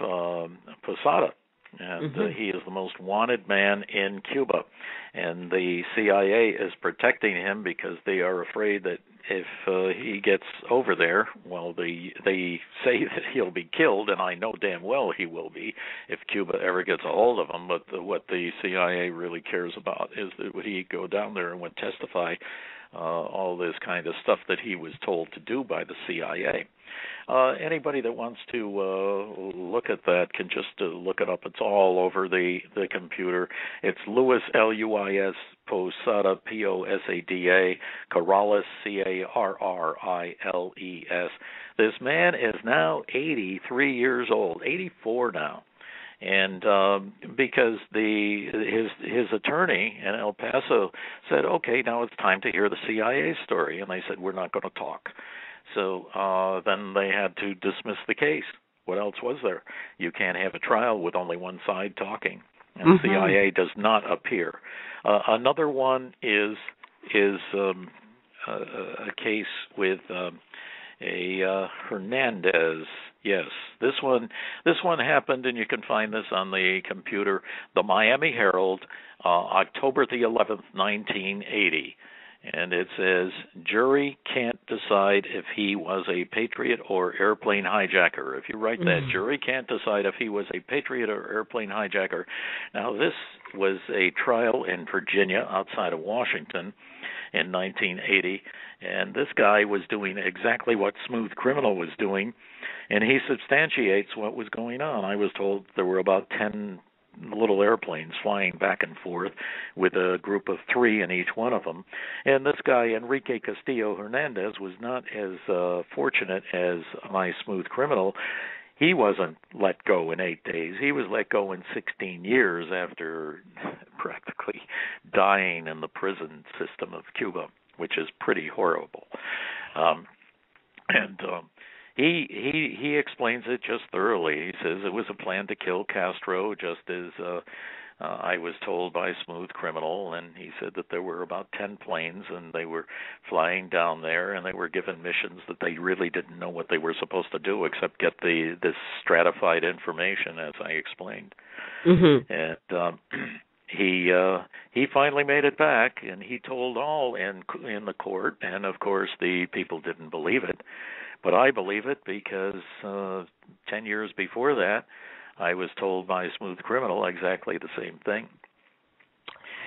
Posada. And he is the most wanted man in Cuba. And the CIA is protecting him because they are afraid that if he gets over there, well, they say that he'll be killed, and I know damn well he will be if Cuba ever gets a hold of him. But what the CIA really cares about is that would he go down there and would testify all this kind of stuff that he was told to do by the CIA. Anybody that wants to look at that can just look it up. It's all over the computer. It's Luis, Luis, Posada, Posada, Carrales, Carriles. This man is now 83 years old, 84 now. And because his attorney in El Paso said, okay, now it's time to hear the CIA story. And they said, we're not going to talk. So then they had to dismiss the case. What else was there? You can't have a trial with only one side talking. And CIA does not appear. Another one is a case with a Hernandez. Yes, this one happened, and you can find this on the computer. The Miami Herald, October the 11th, 1980. And it says, jury can't decide if he was a patriot or airplane hijacker. If you write that, jury can't decide if he was a patriot or airplane hijacker. Now, this was a trial in Virginia outside of Washington in 1980, and this guy was doing exactly what Smooth Criminal was doing, and he substantiates what was going on. I was told there were about 10 little airplanes flying back and forth with a group of 3 in each one of them. And this guy, Enrique Castillo Hernandez, was not as fortunate as my Smooth Criminal. He wasn't let go in 8 days. He was let go in 16 years after practically dying in the prison system of Cuba, which is pretty horrible. He explains it just thoroughly. He says it was a plan to kill Castro, just as I was told by Smooth Criminal, and he said that there were about 10 planes, and they were flying down there, and they were given missions that they really didn't know what they were supposed to do except get this stratified information, as I explained. And he finally made it back, and he told all in the court, and of course the people didn't believe it. But I believe it because 10 years before that, I was told by Smooth Criminal exactly the same thing.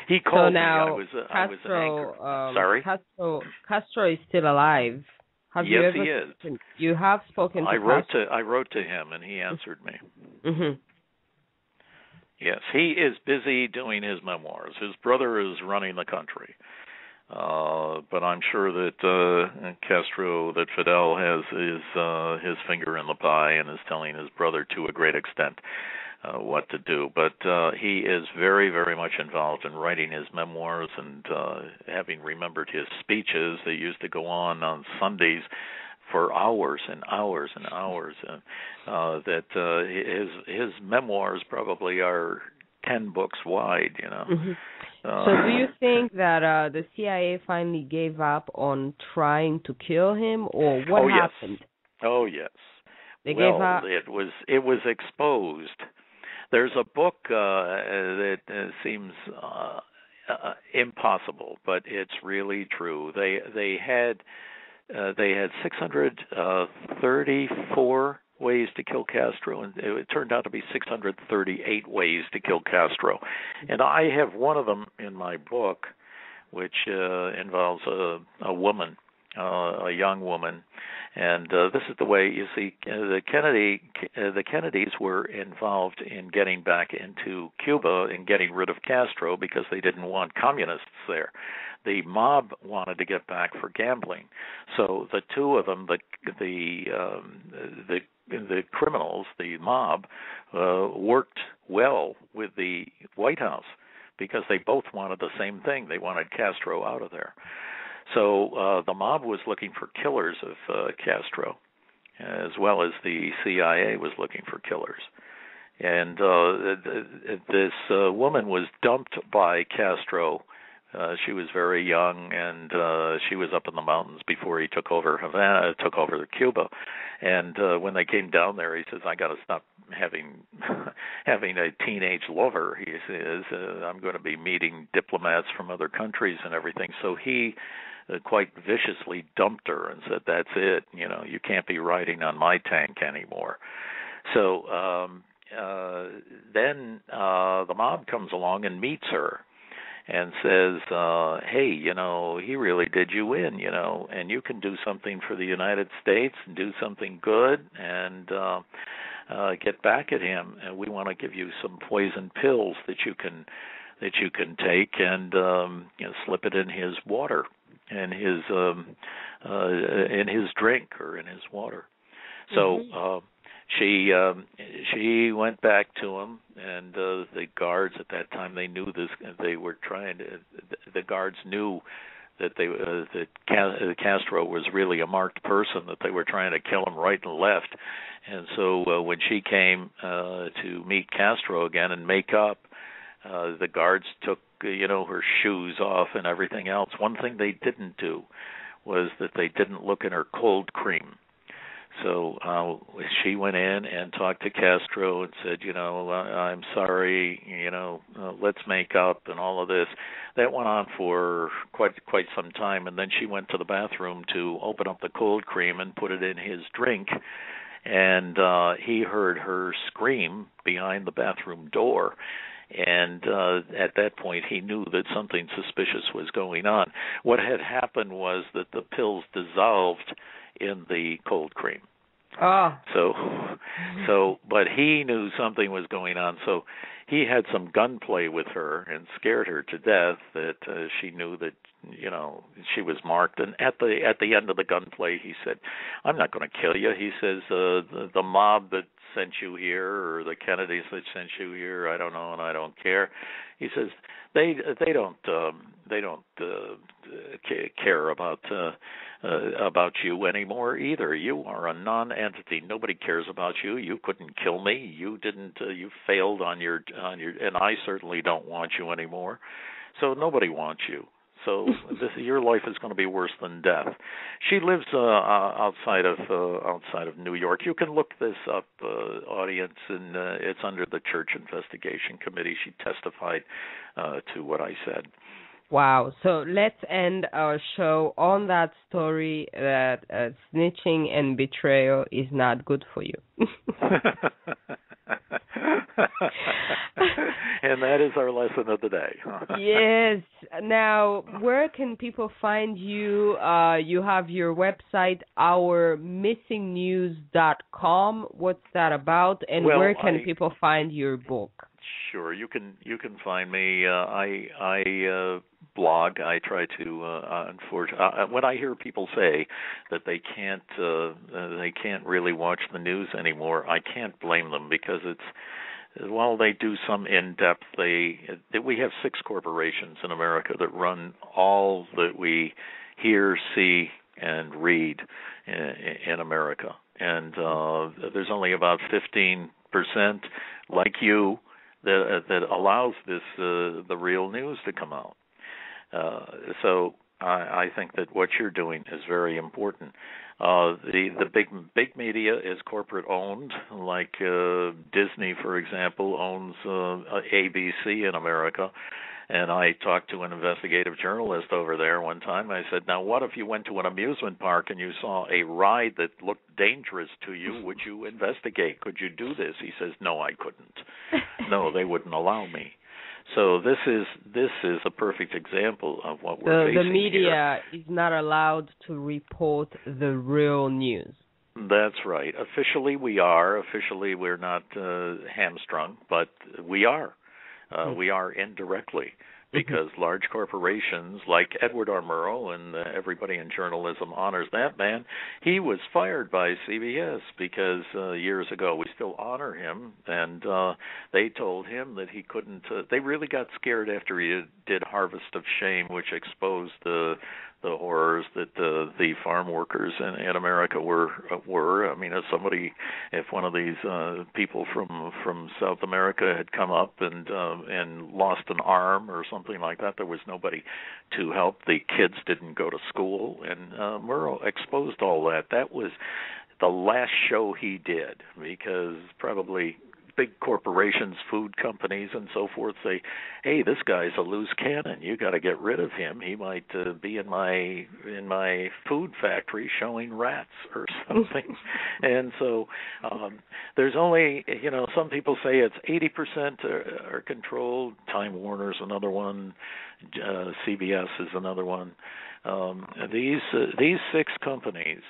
He called me. I was an anchor. Sorry? Castro is still alive. Yes, he is. You have spoken to Castro? I wrote to him, and he answered me. Yes, he is busy doing his memoirs. His brother is running the country. But I'm sure that Fidel has his finger in the pie and is telling his brother to a great extent what to do. But he is very, very much involved in writing his memoirs and having remembered his speeches. They used to go on Sundays for hours and hours and hours. His memoirs probably are 10 books wide, you know. So do you think that the CIA finally gave up on trying to kill him, or what happened? Oh, yes. They gave up? It was exposed. There's a book that seems impossible, but it's really true. They had 634 ways to kill Castro, and it turned out to be 638 ways to kill Castro. And I have one of them in my book, which involves a woman a young woman, and this is the way you see the Kennedys were involved in getting back into Cuba and getting rid of Castro because they didn't want communists there. The mob wanted to get back for gambling, so the two of them, the criminals, the mob, worked well with the White House because they both wanted the same thing. They wanted Castro out of there. So the mob was looking for killers of Castro, as well as the CIA was looking for killers. And this woman was dumped by Castro. She was very young, and she was up in the mountains before he took over Cuba. And when they came down there, he says, "I got to stop having a teenage lover." He says, "I'm going to be meeting diplomats from other countries and everything." So he quite viciously dumped her and said, "That's it. You can't be riding on my tank anymore." So then the mob comes along and meets her and says, "Hey, he really did you in, and you can do something for the United States and do something good and get back at him. And we want to give you some poison pills that you can take and slip it in his water, in his drink or in his water." So she went back to him, and the guards at that time, they knew this. They were trying to. The guards knew that that Castro was really a marked person, that they were trying to kill him right and left. And so when she came to meet Castro again and make up, the guards took her shoes off and everything else. One thing they didn't do was that they didn't look in her cold cream. So she went in and talked to Castro and said, "I'm sorry, let's make up," and all of this. That went on for quite some time, and then she went to the bathroom to open up the cold cream and put it in his drink, and he heard her scream behind the bathroom door. And at that point, he knew that something suspicious was going on. What had happened was that the pills dissolved in the cold cream. Oh. But he knew something was going on. So he had some gunplay with her and scared her to death. That she knew that she was marked. And at the end of the gunplay, he said, "I'm not going to kill you." He says, "The mob that sent you here, or the Kennedys that sent you here, I don't know, and I don't care." He says they don't care about you anymore either. You are a non-entity. Nobody cares about you. You couldn't kill me. You didn't. You failed on your, and I certainly don't want you anymore. So nobody wants you. So your life is going to be worse than death. She lives outside of New York. You can look this up, audience, and it's under the Church Investigation Committee. She testified to what I said. Wow. So let's end our show on that story that snitching and betrayal is not good for you. And that is our lesson of the day. Yes. Now, where can people find you? You have your website, ourmissingnews.com. What's that about? And where can people find your book? Sure, you can find me. I blog. I try to. Unfortunately, when I hear people say that they can't really watch the news anymore, I can't blame them, because while they do some in-depth, we have 6 corporations in America that run all that we hear, see, and read in America, and there's only about 15% like you that allows the real news to come out. So I think that what you're doing is very important. The big media is corporate owned, like Disney, for example, owns ABC in America. And I talked to an investigative journalist over there one time. I said, "Now, what if you went to an amusement park and you saw a ride that looked dangerous to you? Would you investigate? Could you do this?" He says, "No, I couldn't. No, they wouldn't allow me." So this is a perfect example of what we're facing The media here. is not allowed to report the real news. That's right. Officially, we are. Officially, we're not hamstrung, but we are. We are indirectly, because large corporations like Edward R. Murrow, and everybody in journalism honors that man, he was fired by CBS because years ago, we still honor him, and they told him that he couldn't. They really got scared after he did Harvest of Shame, which exposed the horrors that the farm workers in America were. I mean, if one of these people from South America had come up and lost an arm or something like that, there was nobody to help. The kids didn't go to school, and Murrow exposed all that. That was the last show he did, because probably big corporations, food companies, and so forth say, "Hey, this guy's a loose cannon. You got to get rid of him. He might be in my food factory showing rats or something." And so there's only, some people say it's 80% are controlled. Time Warner's another one. CBS is another one. These six companies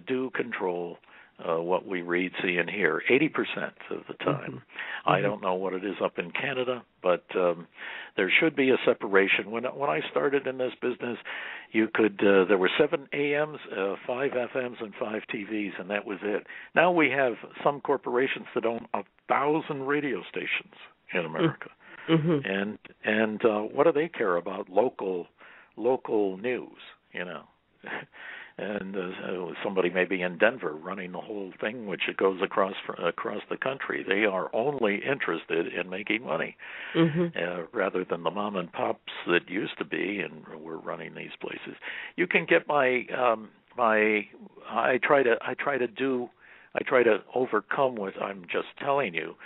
do control what we read, see, and hear 80% of the time. I don't know what it is up in Canada, but there should be a separation. When I started in this business, there were 7 AMs, 5 FMs, and 5 TVs, and that was it. Now we have some corporations that own 1,000 radio stations in America, and what do they care about local news? And somebody maybe in Denver running the whole thing, which it goes across the country. They are only interested in making money, rather than the mom and pops that used to be and were running these places. You can get I try to overcome what I'm just telling you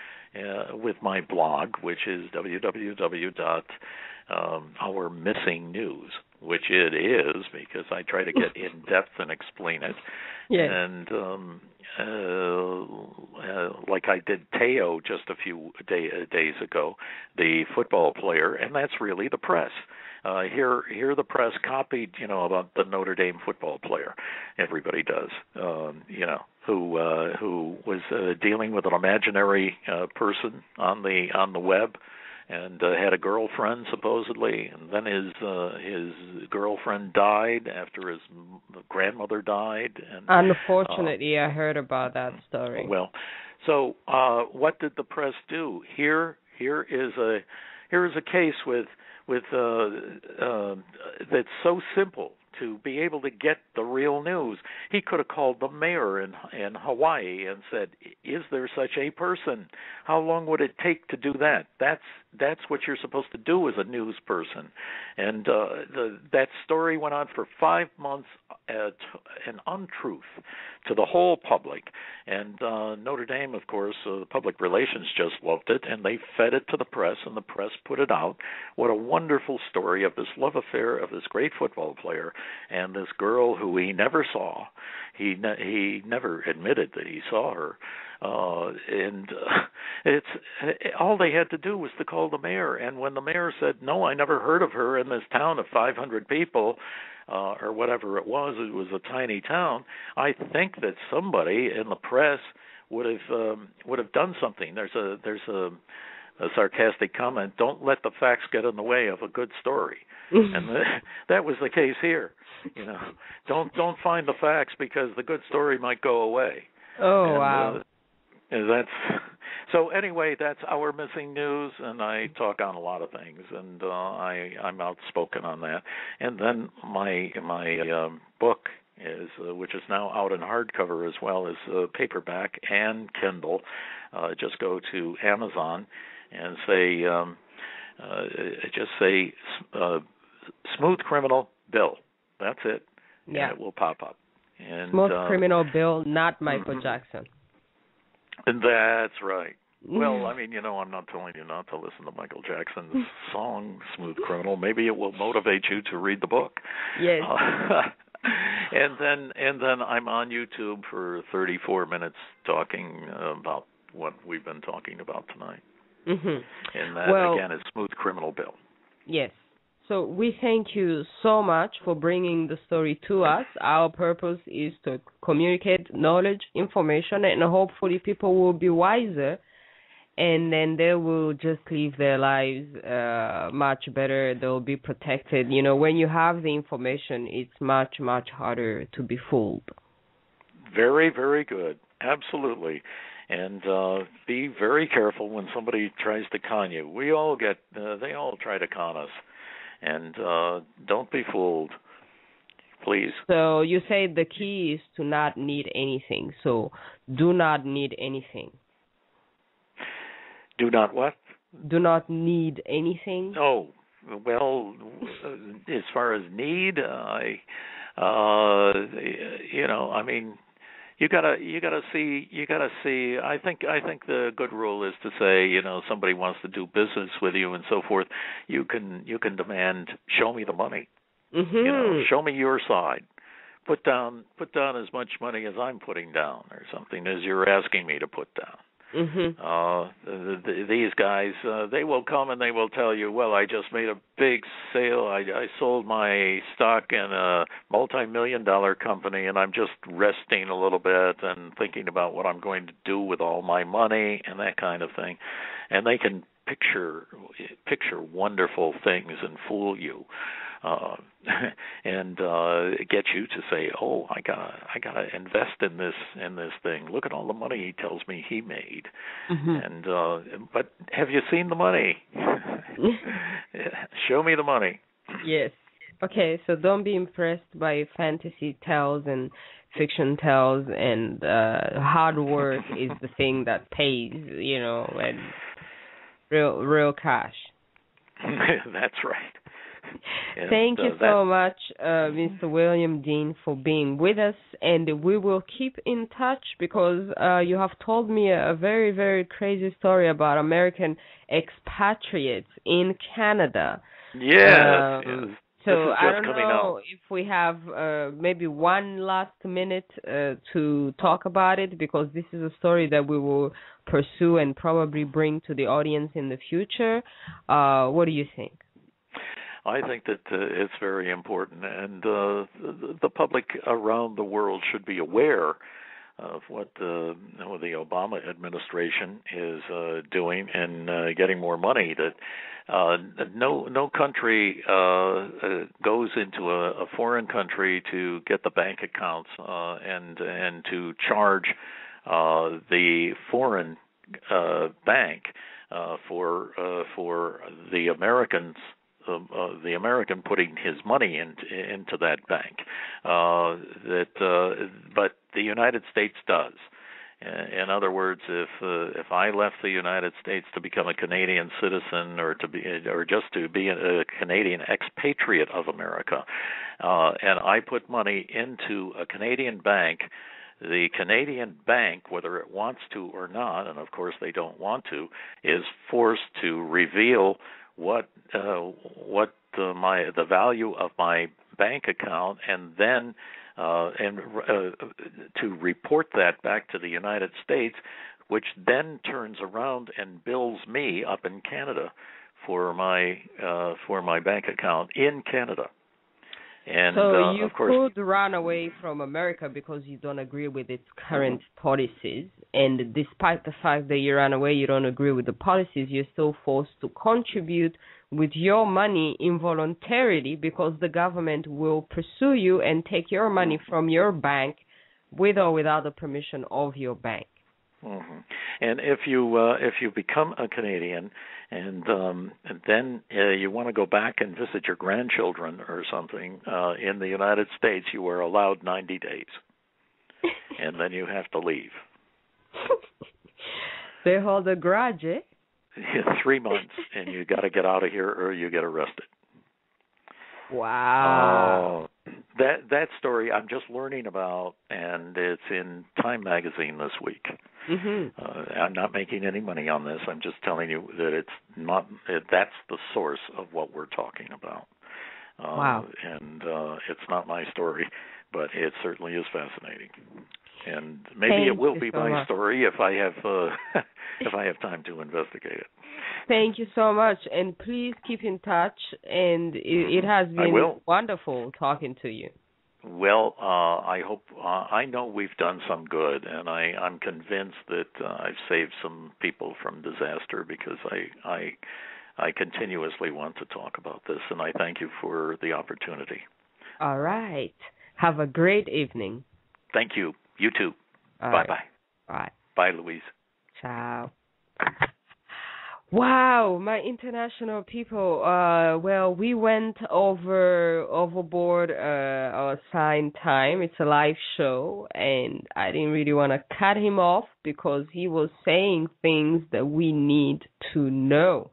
with my blog, which is www.OurMissingNews. Which it is, because I try to get in depth and explain it. Yes. And like I did Teo just a few days ago, the football player, and that's really the press. Here the press copied, about the Notre Dame football player. Everybody does, who was dealing with an imaginary person on the web. And had a girlfriend supposedly, and then his girlfriend died after his grandmother died. And unfortunately, I heard about that story. Well, so what did the press do? Here is a case with that's so simple to be able to get the real news. He could have called the mayor in Hawaii and said, "Is there such a person? How long would it take to do that?" That's what you're supposed to do as a news person. And that story went on for 5 months, an untruth to the whole public. And Notre Dame, of course, the public relations just loved it, and they fed it to the press, and the press put it out. What a wonderful story of this love affair of this great football player and this girl who he never saw. He never admitted that he saw her. It's all they had to do was to call the mayor, and when the mayor said, "No, I never heard of her in this town of 500 people," or whatever it was a tiny town, I think that somebody in the press would have done something. There's a sarcastic comment: "Don't let the facts get in the way of a good story," and that was the case here. Don't find the facts, because the good story might go away. Oh, wow. So anyway, that's Our Missing News, and I talk on a lot of things, and I'm outspoken on that. And then my book is, which is now out in hardcover as well as paperback and Kindle. Just go to Amazon and just say Smooth Criminal Bill. That's it. Yeah. And it will pop up. And Smooth Criminal Bill, not Michael Jackson. And that's right. Well, I mean, I'm not telling you not to listen to Michael Jackson's song, Smooth Criminal. Maybe it will motivate you to read the book. Yes. And then I'm on YouTube for 34 minutes talking about what we've been talking about tonight. Mhm. And that, Well, again, is smooth criminal bill. yes. So we thank you so much for bringing the story to us. Our purpose is to communicate knowledge, information, and hopefully people will be wiser, and then they will just live their lives much better. They'll be protected. You know, when you have the information, it's much, much harder to be fooled. Very, very good. Absolutely. And be very careful when somebody tries to con you. We all get, they all try to con us. And don't be fooled, please. So you say the key is to not need anything. So do not need anything. Do not what? Do not need anything. Oh, well, as far as need, I mean, you gotta see. I think the good rule is to say, somebody wants to do business with you and so forth. You can demand, show me the money. Mm-hmm. Show me your side. Put down as much money as I'm putting down, or something as you're asking me to put down. Mm-hmm. These guys, they will come and they will tell you, well, I just made a big sale. I sold my stock in a multi-million-dollar company, and I'm just resting a little bit and thinking about what I'm going to do with all my money and that kind of thing. And they can picture wonderful things and fool you. And get you to say, "Oh, I gotta invest in this thing. Look at all the money he tells me he made." Mm-hmm. And but have you seen the money? Show me the money. Yes. Okay, so don't be impressed by fantasy tales and fiction tales, and hard work is the thing that pays, and real cash. That's right. And, thank you so much, Mr. William Dean, for being with us, and we will keep in touch because you have told me a very, very crazy story about American expatriates in Canada. Yes. So I don't know if we have maybe one last minute to talk about it, because this is a story that we will pursue and probably bring to the audience in the future. What do you think? I think that it's very important, and the public around the world should be aware of what the Obama administration is doing and getting more money. That no country goes into a foreign country to get the bank accounts and to charge the foreign bank for the Americans. The American putting his money into that bank, but the United States does. In other words, if I left the United States to become a Canadian citizen, or just to be a Canadian expatriate of America, and I put money into a Canadian bank, the Canadian bank, whether it wants to or not, and of course they don't want to, is forced to reveal what the value of my bank account, and then to report that back to the United States, which then turns around and bills me up in Canada for my bank account in Canada. And so you of course, could run away from America because you don't agree with its current policies, and despite the fact that you ran away, you don't agree with the policies, you're still forced to contribute with your money involuntarily, because the government will pursue you and take your money from your bank with or without the permission of your bank. Mm-hmm. And if you become a Canadian and then you want to go back and visit your grandchildren or something in the United States, you are allowed 90 days, and then you have to leave. They hold a grudge, eh? 3 months, and you got to get out of here or you get arrested. Wow. That story I'm just learning about, and it's in Time magazine this week. Mm-hmm. I'm not making any money on this. I'm just telling you that it's not. That's the source of what we're talking about. Wow. And it's not my story, but it certainly is fascinating. And maybe Thank it will you be so my much. story if I have if I have time to investigate it. Thank you so much, and please keep in touch. And it has I been will. wonderful talking to you. Well, I hope I know we've done some good, and I'm convinced that I've saved some people from disaster because I continuously want to talk about this, and I thank you for the opportunity. All right. Have a great evening. Thank you. You too. All Bye-bye. right. Bye. Bye, Louise. Ciao. Wow, my international people. Well, we went overboard our assigned time. It's a live show, and I didn't really want to cut him off because he was saying things that we need to know.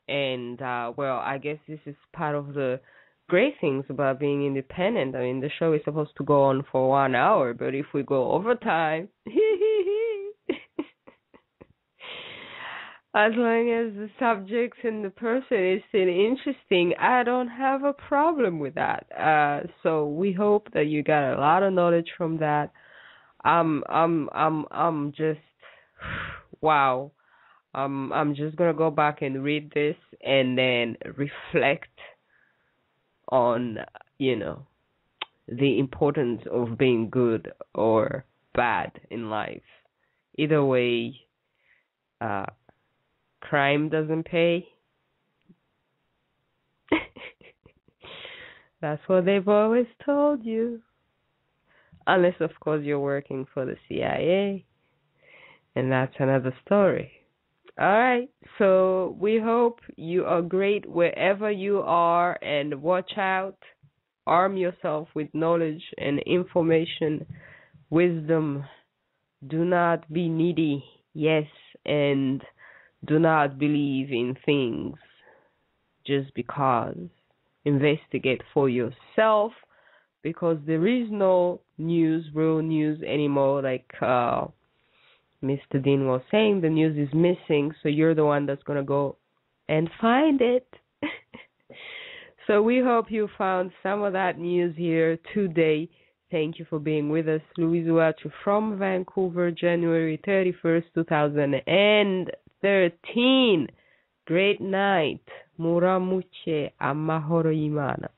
And well, I guess this is part of the great things about being independent. I mean, the show is supposed to go on for 1 hour, but if we go overtime, as long as the subjects and the person is still interesting, I don't have a problem with that. So we hope that you got a lot of knowledge from that. I'm just wow. I'm just gonna go back and read this and then reflect on, the importance of being good or bad in life. Either way, crime doesn't pay. That's what they've always told you. Unless, of course, you're working for the CIA. And that's another story. All right. So we hope you are great wherever you are, and watch out. Arm yourself with knowledge and information, wisdom. Do not be needy. Yes, and do not believe in things just because. Investigate for yourself, because there is no real news anymore. Like Mr. Dean was saying, the news is missing, so you're the one that's going to go and find it. So we hope you found some of that news here today. Thank you for being with us. Louise Uwacu from Vancouver, January 31st, 2013. Great night. Muramuche amahoro imana.